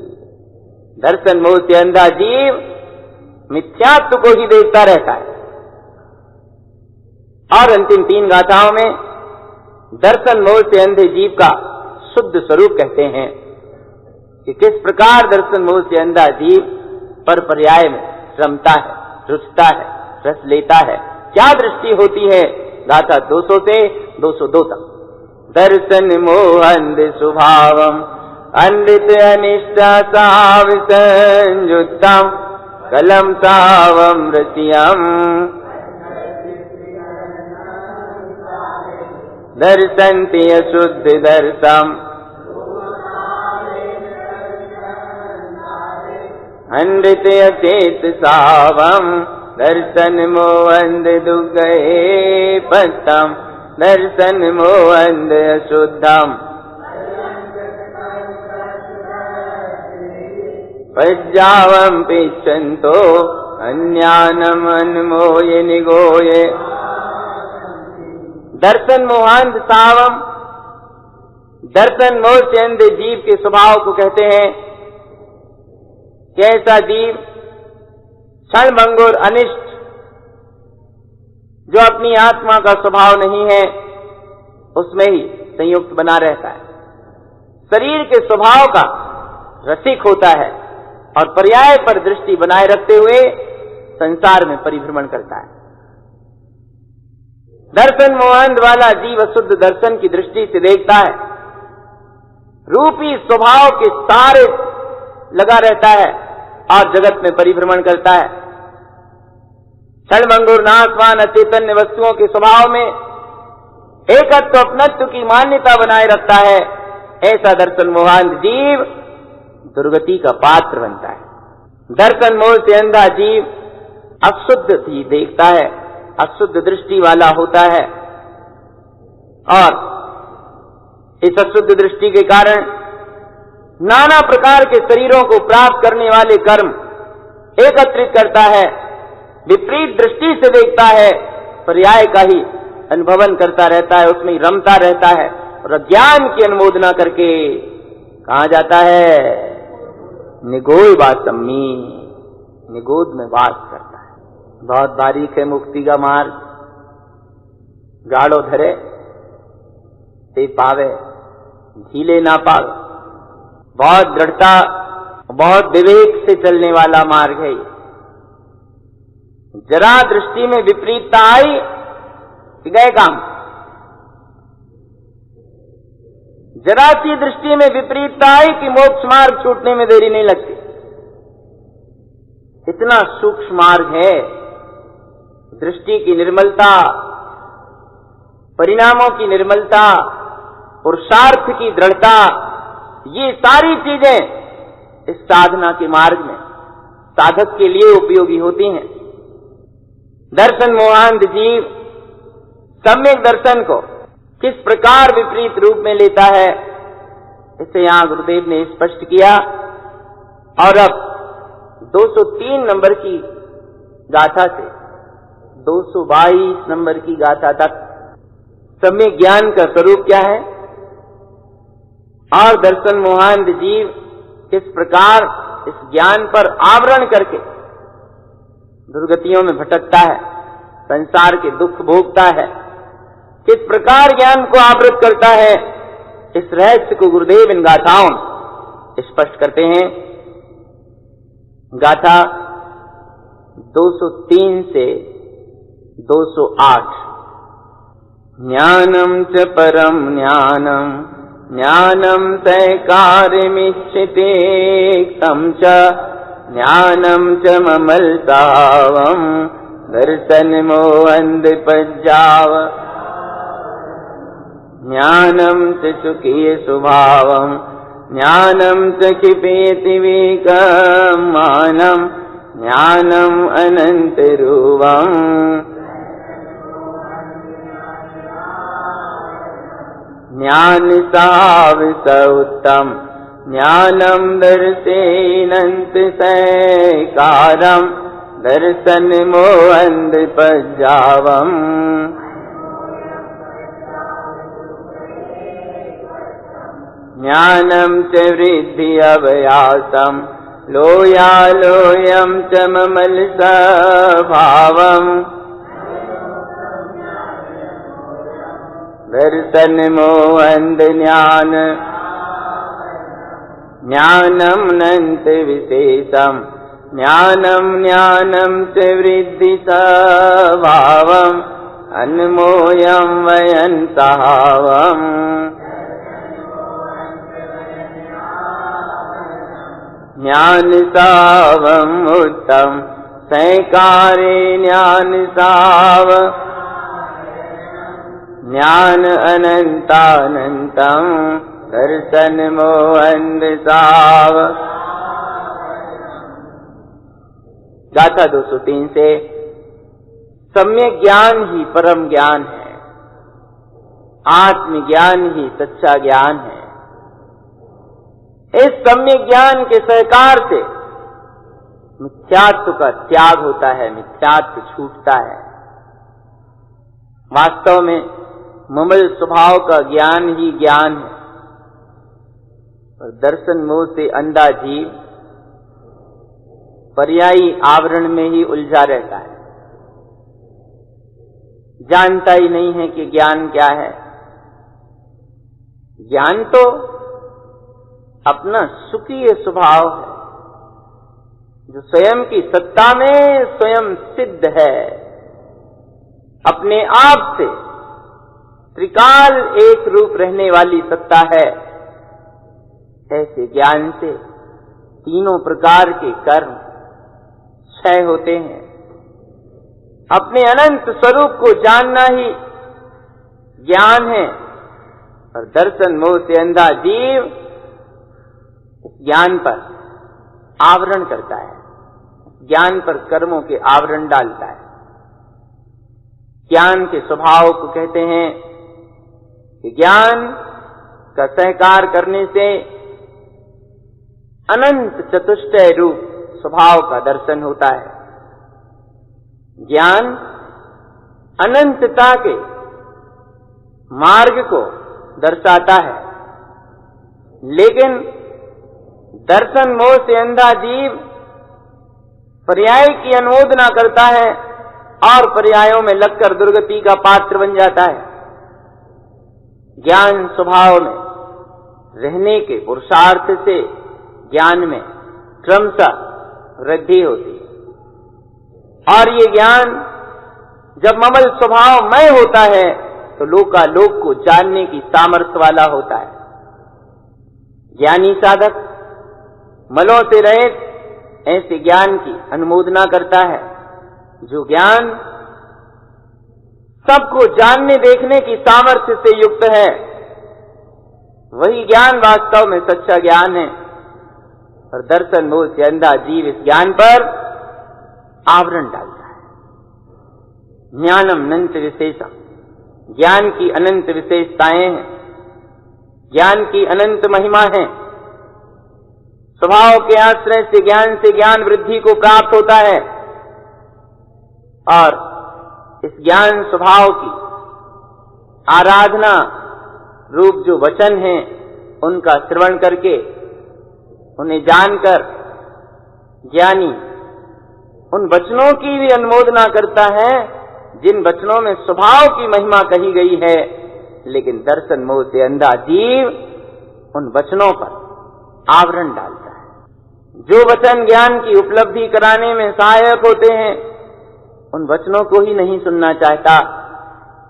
दर्शन मोह से अंधा जीव मिथ्यात्व को ही देखता रहता है। और अंतिम 3 गाथाओं में दर्शन मोह से अंधे जीव का शुद्ध स्वरूप कहते हैं कि किस प्रकार दर्शन मोह से अंधा जीव पर पर्याय में रमता है, रुचता है, रस लेता है। क्या दृष्टि होती है। गाथा 200 से 202 तक। दर्शन मोहंद स्वभावम अंधित अनिष्ट साविसंयुक्तम कलम सावम रसियम दर्शन्ति अशुद्ध दर्शम अंधित अचेत सावम दर्शन मोहंद दुगए पत्तम दर्शन मोहंद अशुद्धम पज्जावम पिच्छन्तो अन्यानम अन्मोय निगोये। दर्शन मोहांध सावम, दर्शन मोह से अंधे जीव के स्वभाव को कहते हैं। कैसा जीव क्षणभंगुर अनिष्ट, जो अपनी आत्मा का स्वभाव नहीं है, उसमें ही संयुक्त बना रहता है। शरीर के स्वभाव का रसिक होता है और पर्याय पर दृष्टि बनाए रखते हुए संसार में परिभ्रमण करता है। दर्शन मोहांध वाला जीव शुद्ध दर्शन की दृष्टि से देखता है, रूपी स्वभाव के सारे लगा रहता है और जगत में परिभ्रमण करता है। क्षणभंगुर नाशवान अचेतन्य वस्तुओं के स्वभाव में एकत्व अपनत्व की मान्यता बनाए रखता है। ऐसा दर्शन मोहांध जीव दुर्गति का पात्र बनता है। दर्शन मोह से अंधा जीव अशुद्ध ही देखता है, अशुद्ध दृष्टि वाला होता है, और इस अशुद्ध दृष्टि के कारण नाना प्रकार के शरीरों को प्राप्त करने वाले कर्म एकत्रित करता है, विपरीत दृष्टि से देखता है, पर्याय का ही अनुभवन करता रहता है, उसमें रमता रहता है, और अज्ञान की अनुमोदना करके कहाँ जाता है? निगोध वासम्मी, निगोध में वास करता है। बहुत बारीक है मुक्ति का मार्ग, गाढ़ो धरे ते पावे, ढीले ना पावे। बहुत दृढ़ता, बहुत विवेक से चलने वाला मार्ग है। जरा दृष्टि में विपरीतता आई कि गए काम। जरा सी दृष्टि में विपरीतता आई कि मोक्ष मार्ग छूटने में देरी नहीं लगती। इतना सूक्ष्म मार्ग है। दृष्टि की निर्मलता, परिणामों की निर्मलता, पुरुषार्थ की दृढ़ता, ये सारी चीजें इस साधना के मार्ग में साधक के लिए उपयोगी होती हैं। दर्शन मोहांध जीव सम्यक दर्शन को किस प्रकार विपरीत रूप में लेता है, इसे यहां गुरुदेव ने स्पष्ट किया। और अब 203 नंबर की गाथा से 222 नंबर की गाथा तक सम्यक ज्ञान का स्वरूप क्या है और दर्शन मोहांध जीव किस प्रकार इस ज्ञान पर आवरण करके दुर्गतियों में भटकता है, संसार के दुख भोगता है, किस प्रकार ज्ञान को आवृत करता है, इस रहस्य को गुरुदेव इन गाथाओं स्पष्ट करते हैं। गाथा 203 से 208। ज्ञानम च परम ज्ञानम, ज्ञानम तैकार्यमिच्छिते तं च, ज्ञानम च ममलतावम, दर्शनमो अंधपज्जाव, ज्ञानम च सुखीय स्वभावम, ज्ञानम च क्षिपेति विवेकम्, मानम ज्ञानम अनंत रूपम्, ज्ञान साविस उत्तम, ज्ञानम दर्शेनंत सैकारम, दर्शन मोहंद पज्जावम, ज्ञानम च वृद्धि अभयासम, लोयालोयम च ममल स्वभावम, दर्शन मोहंद ज्ञान, ज्ञानम नंत विशेषम, ज्ञानम ज्ञानम च वृद्धि स्वभावम, अन्मोयम वयन सहावम, ज्ञान सावम उत्तम, सैकारे ज्ञान साव, ज्ञान अनंतानंतम, दर्शन मोहंद साव। गाथा 203 से सम्यक ज्ञान ही परम ज्ञान है, आत्मज्ञान ही सच्चा ज्ञान है। इस सम्यक ज्ञान के सहकार से मिथ्यात्व का त्याग होता है, मिथ्यात्व छूटता है। वास्तव में ममल स्वभाव का ज्ञान ही ज्ञान है, और दर्शन मोह से अंधा जीव पर्यायी आवरण में ही उलझा रहता है, जानता ही नहीं है कि ज्ञान क्या है। ज्ञान तो अपना सुखी स्वभाव है, जो स्वयं की सत्ता में स्वयं सिद्ध है, अपने आप से त्रिकाल एक रूप रहने वाली सत्ता है। ऐसे ज्ञान से तीनों प्रकार के कर्म क्षय होते हैं। अपने अनंत स्वरूप को जानना ही ज्ञान है, और दर्शन मोह से अंधा जीव ज्ञान पर आवरण करता है, ज्ञान पर कर्मों के आवरण डालता है। ज्ञान के स्वभाव को कहते हैं कि ज्ञान का सहकार करने से अनंत चतुष्टय रूप स्वभाव का दर्शन होता है। ज्ञान अनंतता के मार्ग को दर्शाता है, लेकिन दर्शन मोह से अंधा जीव पर्याय की अनुमोदना करता है और पर्यायों में लगकर दुर्गति का पात्र बन जाता है। ज्ञान स्वभाव में रहने के पुरुषार्थ से ज्ञान में क्रमशः वृद्धि होती है, और ये ज्ञान जब ममल स्वभावमय होता है तो लोकालोक को जानने की सामर्थ्य वाला होता है। ज्ञानी साधक मलों से रहित ऐसे ज्ञान की अनुमोदना करता है, जो ज्ञान सबको जानने देखने की सामर्थ्य से युक्त है। वही ज्ञान वास्तव में सच्चा ज्ञान है, और दर्शन मोह से अंधा जीव इस ज्ञान पर आवरण डालता है। ज्ञानम अनंत विशेषम, ज्ञान की अनंत विशेषताएं हैं, ज्ञान की अनंत महिमा है। स्वभाव के आश्रय से ज्ञान वृद्धि को प्राप्त होता है, और इस ज्ञान स्वभाव की आराधना रूप जो वचन हैं, उनका श्रवण करके उन्हें जानकर ज्ञानी उन वचनों की भी अनुमोदना करता है जिन वचनों में स्वभाव की महिमा कही गई है, लेकिन दर्शन मोह से अंधा जीव उन वचनों पर आवरण डालता है। जो वचन ज्ञान की उपलब्धि कराने में सहायक होते हैं, उन वचनों को ही नहीं सुनना चाहता,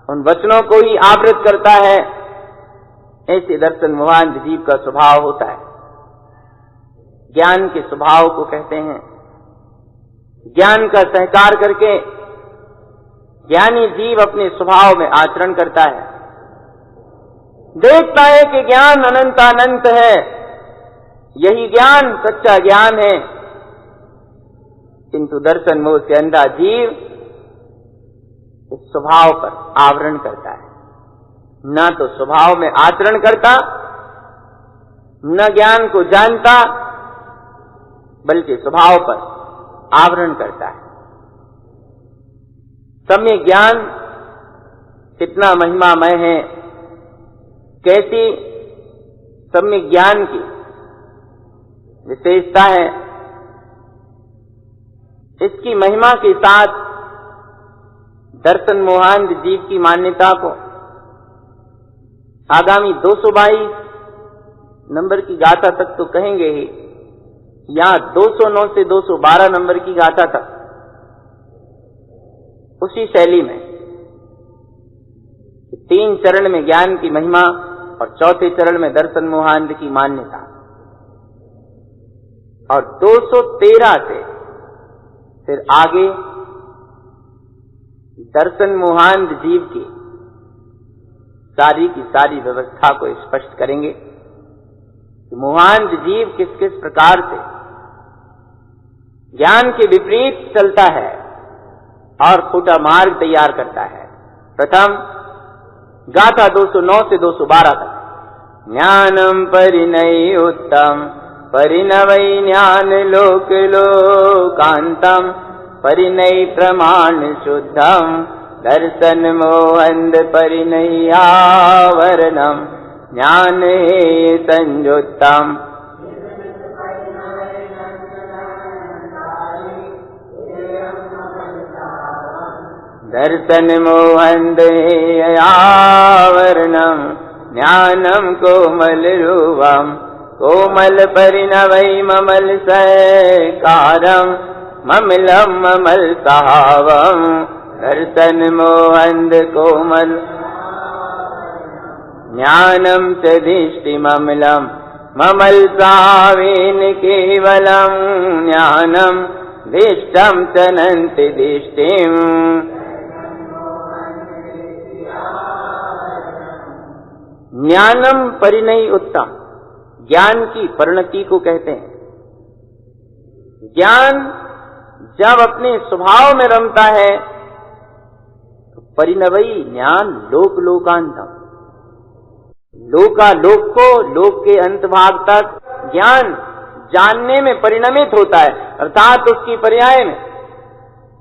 उन वचनों को ही आवृत करता है। ऐसे दर्शन मोहांध जीव का स्वभाव होता है। ज्ञान के स्वभाव को कहते हैं, ज्ञान का सहकार करके ज्ञानी जीव अपने स्वभाव में आचरण करता है। देखता है कि ज्ञान अनंतानंत है, यही ज्ञान सच्चा ज्ञान है, किंतु दर्शन मोह से अंधा जीव इस स्वभाव पर आवरण करता है। न तो स्वभाव में आचरण करता, न ज्ञान को जानता, बल्कि स्वभाव पर आवरण करता है। सम्यक ज्ञान कितना महिमामय है, कैसी सम्यक ज्ञान की विशेषता है। इसकी महिमा के साथ दर्शन मोहांध जीव की मान्यता को आगामी 222 नंबर की गाथा तक तो कहेंगे ही, या 209 से 212 नंबर की गाथा तक उसी शैली में 3 चरण में ज्ञान की महिमा और चौथे चरण में दर्शन मोहांध की मान्यता, और 213 से फिर आगे दर्शन मोहांध जीव की सारी व्यवस्था को स्पष्ट करेंगे कि मोहांध जीव किस किस प्रकार से ज्ञान के विपरीत चलता है और खोटा मार्ग तैयार करता है। प्रथम गाथा 209 से 212 तक। ज्ञानम परिणय उत्तम परिणवै ज्ञान लोक लोकांतम परिणय प्रमाण शुद्धम दर्शन मोहंद परिणयावरणम ज्ञान हे संयुक्तम। दर्शन मोहंद हे आवरणम ज्ञानम कोमल रूपम कोमल परिणवै ममल सकारम ममलम ममल सहावम। दर्शन मोहंद कोमल ज्ञानम च दिष्टि ममलम ममल सावेन केवलम ज्ञानम दिष्टम चनंत दिष्टिम। ज्ञानम परिणय उत्तम, ज्ञान की परिणति को कहते हैं। ज्ञान जब अपने स्वभाव में रमता है तो परिणवई ज्ञान लोक लोकांतम, लोकालोक को लोक के अंत भाग तक ज्ञान जानने में परिणमित होता है, अर्थात उसकी पर्याय में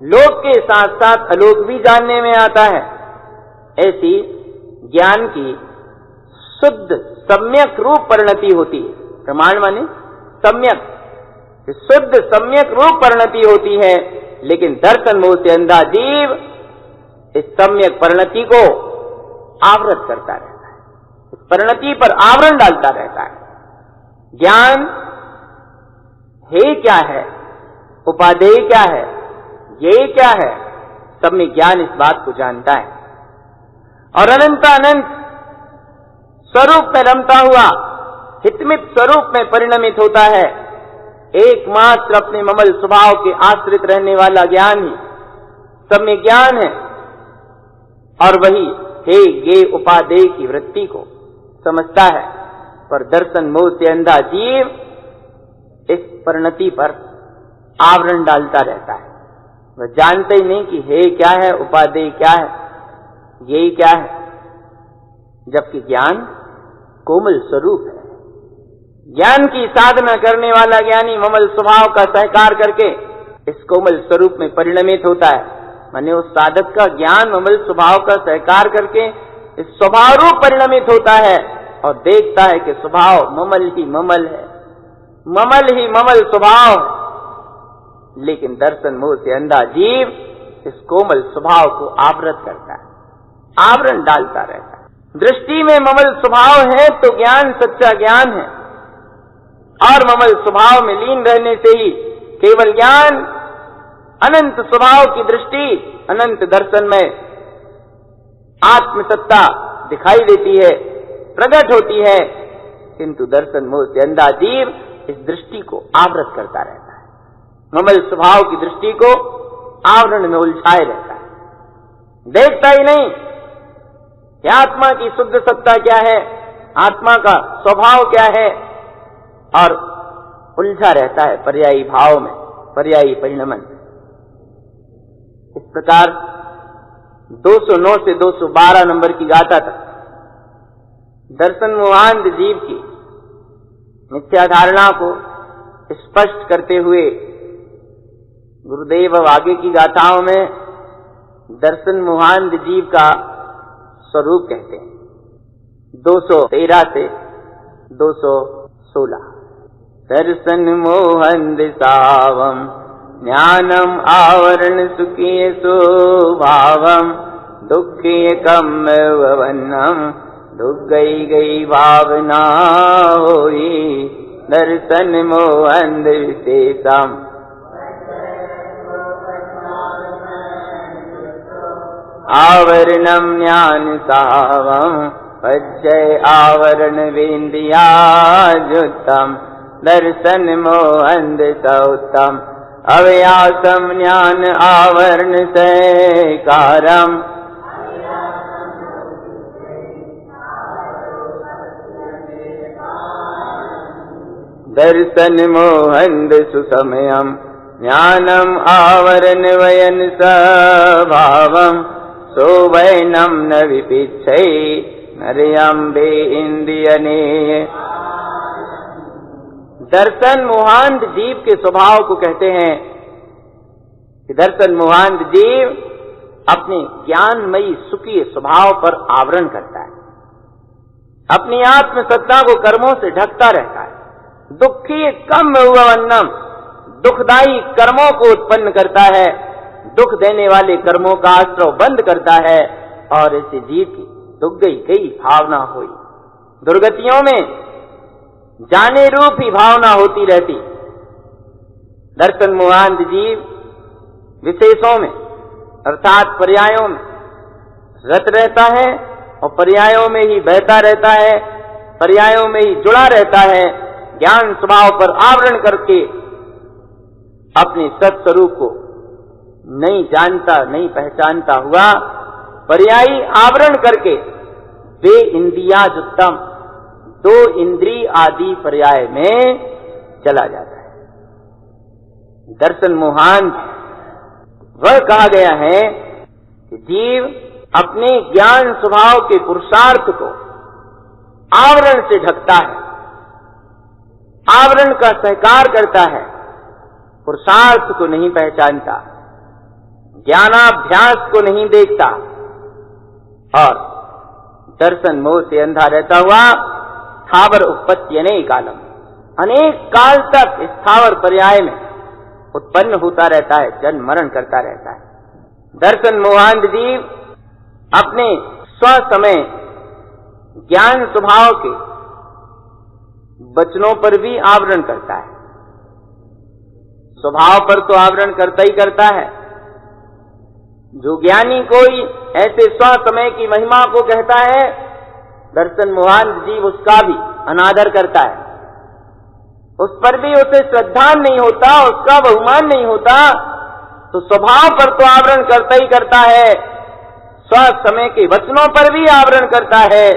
लोक के साथ साथ अलोक भी जानने में आता है। ऐसी ज्ञान की शुद्ध सम्यक रूप परिणति होती है। प्रमाण माने सम्यक, शुद्ध सम्यक रूप परिणति होती है। लेकिन दर्शन मोह से अंधा जीव इस सम्यक परिणति को आवृत करता रहता है, इस परिणति पर आवरण डालता रहता है। ज्ञान है क्या है, उपादेय क्या है, ये क्या है, सब में ज्ञान इस बात को जानता है और अनंत अनंत स्वरूप में रमता हुआ हितमित स्वरूप में परिणमित होता है। एकमात्र अपने ममल स्वभाव के आश्रित रहने वाला ज्ञान ही सब में ज्ञान है और वही हे ये उपादेय की वृत्ति को समझता है। पर दर्शन मोह से अंधा जीव इस परिणति पर आवरण डालता रहता है। वह जानते ही नहीं कि हे क्या है, उपादेय क्या है, यही क्या है, जबकि ज्ञान कोमल स्वरूप है। ज्ञान की साधना करने वाला ज्ञानी ममल स्वभाव का सहकार करके इस कोमल स्वरूप में परिणमित होता है। माने उस साधक का ज्ञान ममल स्वभाव का सहकार करके इस स्वभाव रूप परिणमित होता है और देखता है कि स्वभाव ममल ही ममल है, ममल ही ममल स्वभाव है। लेकिन दर्शन मोह से अंधा जीव इस कोमल स्वभाव को आवृत करता है, आवरण डालता रहता है। दृष्टि में ममल स्वभाव है तो ज्ञान सच्चा ज्ञान है और ममल स्वभाव में लीन रहने से ही केवल ज्ञान अनंत स्वभाव की दृष्टि, अनंत दर्शन में आत्मसत्ता दिखाई देती है, प्रकट होती है। किंतु दर्शन मोह से अंधा जीव इस दृष्टि को आवृत करता रहता है, ममल स्वभाव की दृष्टि को आवरण में उलझाए रहता है, देखता ही नहीं कि आत्मा की शुद्ध सत्ता क्या है, आत्मा का स्वभाव क्या है, और उलझा रहता है पर्यायी भाव में, पर्यायी परिणमन। इस प्रकार 209 से 212 नंबर की गाथा तक दर्शन मोहांध जीव की मिथ्या धारणा को स्पष्ट करते हुए गुरुदेव अब आगे की गाथाओं में दर्शन मोहांध जीव का स्वरूप कहते हैं। 213 से 216 दर्शन मोहन दिशावम ज्ञानम आवरण सुखीय स्वभावम दुखीय कम वन्नम दुख गई गई भावना होई दर्शन मोहन विशेषम आवरणम ज्ञान सावम पज्जय आवरण वेन्द्रियाजुतम दर्शन मोहन सौतम अव्यासम ज्ञान आवरण सहकारम दर्शन मोहन सुसमयम ज्ञानम आवरण वयन स्वभावम सोवैनम न विपिच्छै नरयम्बे इंद्रियने। दर्शन मोहांध जीव के स्वभाव को कहते हैं कि दर्शन मोहांध जीव अपने ज्ञानमयी सुखी स्वभाव पर आवरण करता है, अपनी आत्म सत्ता को कर्मों से ढकता रहता है, दुखी कम वन्नम दुखदायी कर्मों को उत्पन्न करता है, दुख देने वाले कर्मों का आश्रय बंद करता है और ऐसे जीव की दुख गई कई भावना हुई, दुर्गतियों में जाने रूप ही भावना होती रहती। दर्शन मोहांध जीव विशेषों में अर्थात पर्यायों में रत रहता है और पर्यायों में ही बहता रहता है, पर्यायों में ही जुड़ा रहता है। ज्ञान स्वभाव पर आवरण करके अपने सत्स्वरूप को नहीं जानता, नहीं पहचानता हुआ पर्यायी आवरण करके वे इंद्रियाजुत्तम, दो इंद्रिय आदि पर्याय में चला जाता है। दर्शन मोहांत वह कहा गया है कि जीव अपने ज्ञान स्वभाव के पुरुषार्थ को आवरण से ढकता है, आवरण का सहकार करता है, पुरुषार्थ को नहीं पहचानता, ज्ञानाभ्यास को नहीं देखता और दर्शन मोह से अंधा रहता हुआ स्थावर उत्पत्ति अनेक कालम, अनेक काल तक स्थावर पर्याय में उत्पन्न होता रहता है, जन्म मरण करता रहता है। दर्शन मोहांध जीव अपने स्वसमय ज्ञान स्वभाव के वचनों पर भी आवरण करता है। स्वभाव पर तो आवरण करता ही करता है। जो ज्ञानी कोई ऐसे स्वसमय की महिमा को कहता है, दर्शन मोहांध जीव उसका भी अनादर करता है, उस पर भी उसे श्रद्धा नहीं होता, उसका बहुमान नहीं होता, तो स्वभाव पर तो आवरण करता ही करता है, स्वसमय के वचनों पर भी आवरण करता है।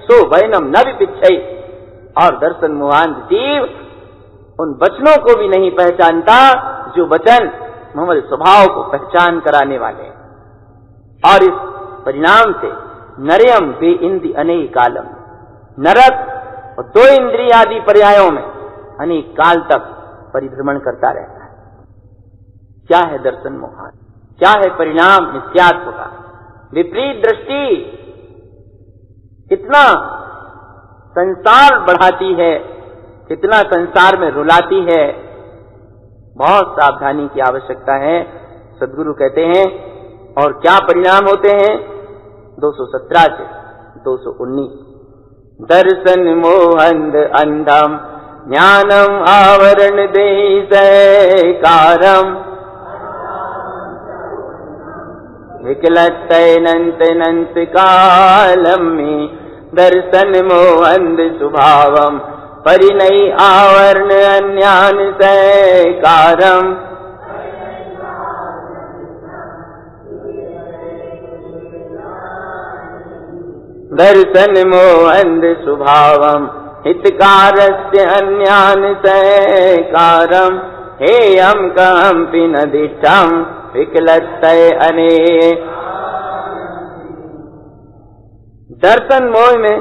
सो वैनम न विपिच्छै, और दर्शन मोहांध जीव उन वचनों को भी नहीं पहचानता जो वचन ममल स्वभाव को पहचान कराने वाले। और इस परिणाम से नरयम वे इंद्रि अनेक कालम, नरक और दो इंद्रिय आदि पर्यायों में अनेक काल तक परिभ्रमण करता रहता है। क्या है दर्शन मोहांध, क्या है परिणाम मिथ्यात्व का? विपरीत दृष्टि कितना संसार बढ़ाती है, कितना संसार में रुलाती है। बहुत सावधानी की आवश्यकता है। सद्गुरु कहते हैं और क्या परिणाम होते हैं? 217 से 219। दर्शन मोहंध अंधम ज्ञानम आवरण देशकारम विकलतैनंत नंत कालम में दर्शन मोहंध स्वभावम परिणय आवरण अन्यान सैकारम। दर्शन मोहंध स्वभावम हितकारस्य अन्यान सैकारम हेयम कम्पि नदिष्ठम विकलतय अने। दर्शन मोह में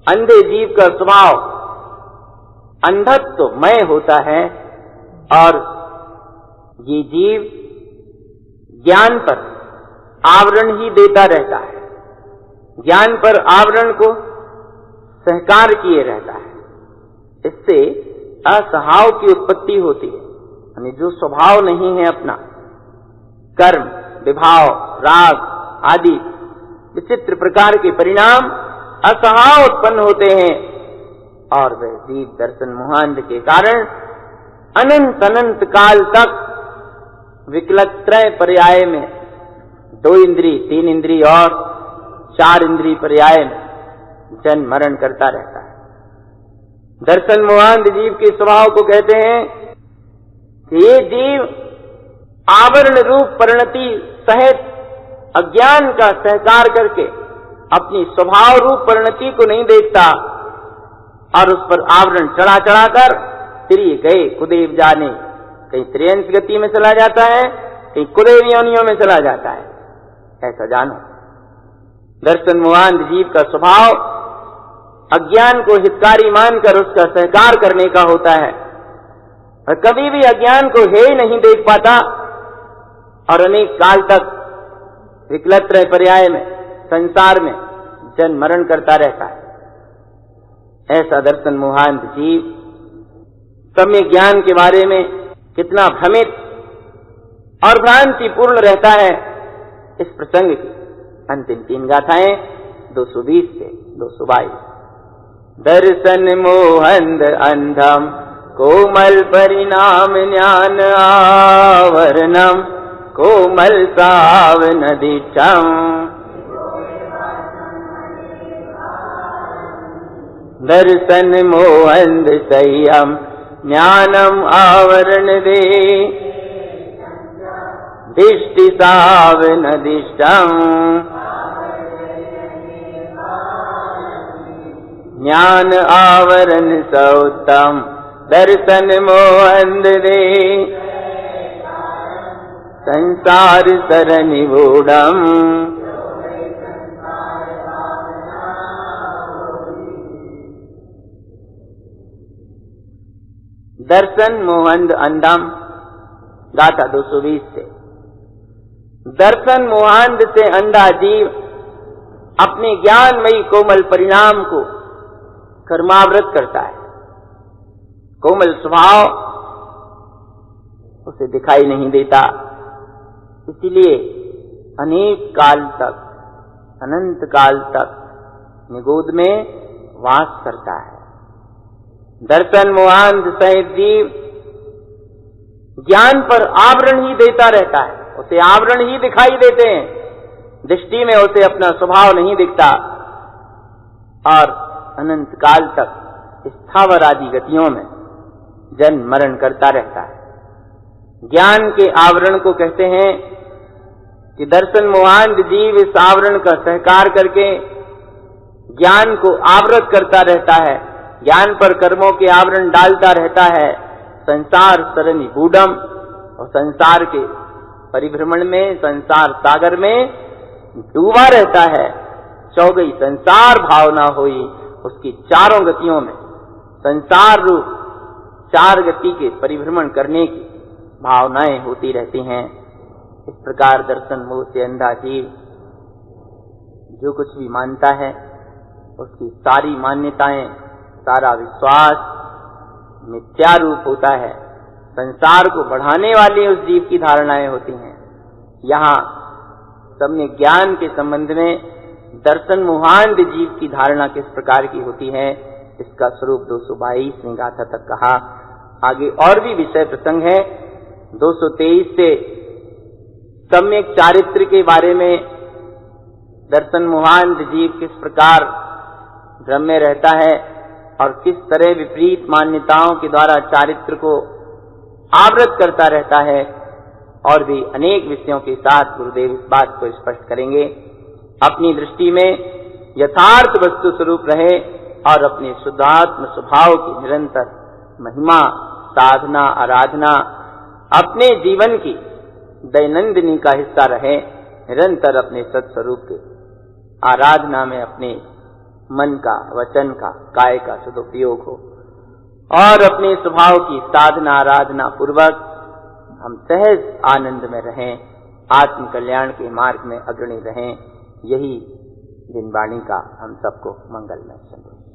अंधे जीव का स्वभाव अंधत्वमय होता है और ये जीव ज्ञान पर आवरण ही देता रहता है, ज्ञान पर आवरण को सहकार किए रहता है। इससे असहाव की उत्पत्ति होती है, यानी जो स्वभाव नहीं है अपना, कर्म, विभाव, राग आदि विचित्र प्रकार के परिणाम असहाव उत्पन्न होते हैं और वह जीव दर्शन मोहांध के कारण अनंत अनंत काल तक विकलत्रय पर्याय में 2 इंद्रिय, 3 इंद्रिय और 4 इंद्रिय पर्याय में जन्म मरण करता रहता है। दर्शन मोहांध जीव के स्वभाव को कहते हैं कि ये जीव आवरण रूप परिणति सहित अज्ञान का सहकार करके अपनी स्वभाव रूप परिणति को नहीं देखता और उस पर आवरण चढ़ा चढ़ा कर तिरिय गए कुदेव जाने, कहीं त्रियंश गति में चला जाता है, कहीं कुदेव योनियों में चला जाता है। ऐसा जानो, दर्शन मोहांध जीव का स्वभाव अज्ञान को हितकारी मानकर उसका सहकार करने का होता है और कभी भी अज्ञान को हे नहीं देख पाता और अनेक काल तक विकलत्रय पर्याय में संसार में जन्म मरण करता रहता है। ऐसा दर्शन मोहांध जीव सम्यक ज्ञान के बारे में कितना भ्रमित और भ्रांति पूर्ण रहता है। इस प्रसंग की अंतिम 3 गाथाएं 220 से 222। दर्शन मोहंध अंधम कोमल परिणाम ज्ञान आवरणम कोमल साव नदीचम। दर्शन मोहंध संयम ज्ञानम आवरण दे दिष्टि साव नदिष्टम। ज्ञान आवरण सौतम दर्शन मोहन दे संसार सरनि बूढ़म। दर्शन मोहन अंधम गाथा 220 से। दर्शन मोहांध से अंधा जीव अपने ज्ञानमयी कोमल परिणाम को कर्मावृत करता है। कोमल स्वभाव उसे दिखाई नहीं देता, इसीलिए अनेक काल तक, अनंत काल तक निगोद में वास करता है। दर्शन मोहांध सहित जीव ज्ञान पर आवरण ही देता रहता है, उसे आवरण ही दिखाई देते हैं, दृष्टि में उसे अपना स्वभाव नहीं दिखता और अनंत काल तक स्थावर आदि गतियों में जन्म मरण करता रहता है। ज्ञान के आवरण को कहते हैं कि दर्शन मोहांध जीव इस आवरण का सहकार करके ज्ञान को आवृत करता रहता है, ज्ञान पर कर्मों के आवरण डालता रहता है। संसार सरनि बूढ़म, और संसार के परिभ्रमण में, संसार सागर में डूबा रहता है। चौगई संसार भावना हुई, उसकी चारों गतियों में संसार रूप चार गति के परिभ्रमण करने की भावनाएं होती रहती हैं। इस प्रकार दर्शन मोह से अंधा जीव जो कुछ भी मानता है, उसकी सारी मान्यताएं, सारा विश्वास मिथ्या रूप होता है। संसार को बढ़ाने वाली उस जीव की धारणाएं होती हैं। यहाँ सम्यक ज्ञान के संबंध में दर्शन मोहांध जीव की धारणा किस प्रकार की होती है, इसका स्वरूप 222 गाथा तक कहा। आगे और भी विषय प्रसंग है। 223 से सम्यक चारित्र के बारे में, दर्शन मोहांध जीव किस प्रकार भ्रम में रहता है और किस तरह विपरीत मान्यताओं के द्वारा चारित्र को आवृत करता रहता है, और भी अनेक विषयों के साथ गुरुदेव इस बात को स्पष्ट करेंगे। अपनी दृष्टि में यथार्थ वस्तु स्वरूप रहे और अपने शुद्धात्म स्वभाव की निरंतर महिमा, साधना, आराधना अपने जीवन की दैनंदिनी का हिस्सा रहे। निरंतर अपने सत्स्वरूप के आराधना में अपने मन का, वचन का, काय का सदुपयोग हो और अपने स्वभाव की साधना आराधना पूर्वक हम सहज आनंद में रहें, आत्म कल्याण के मार्ग में अग्रणी रहें। यही दिन वाणी का हम सबको मंगलमय संदेश।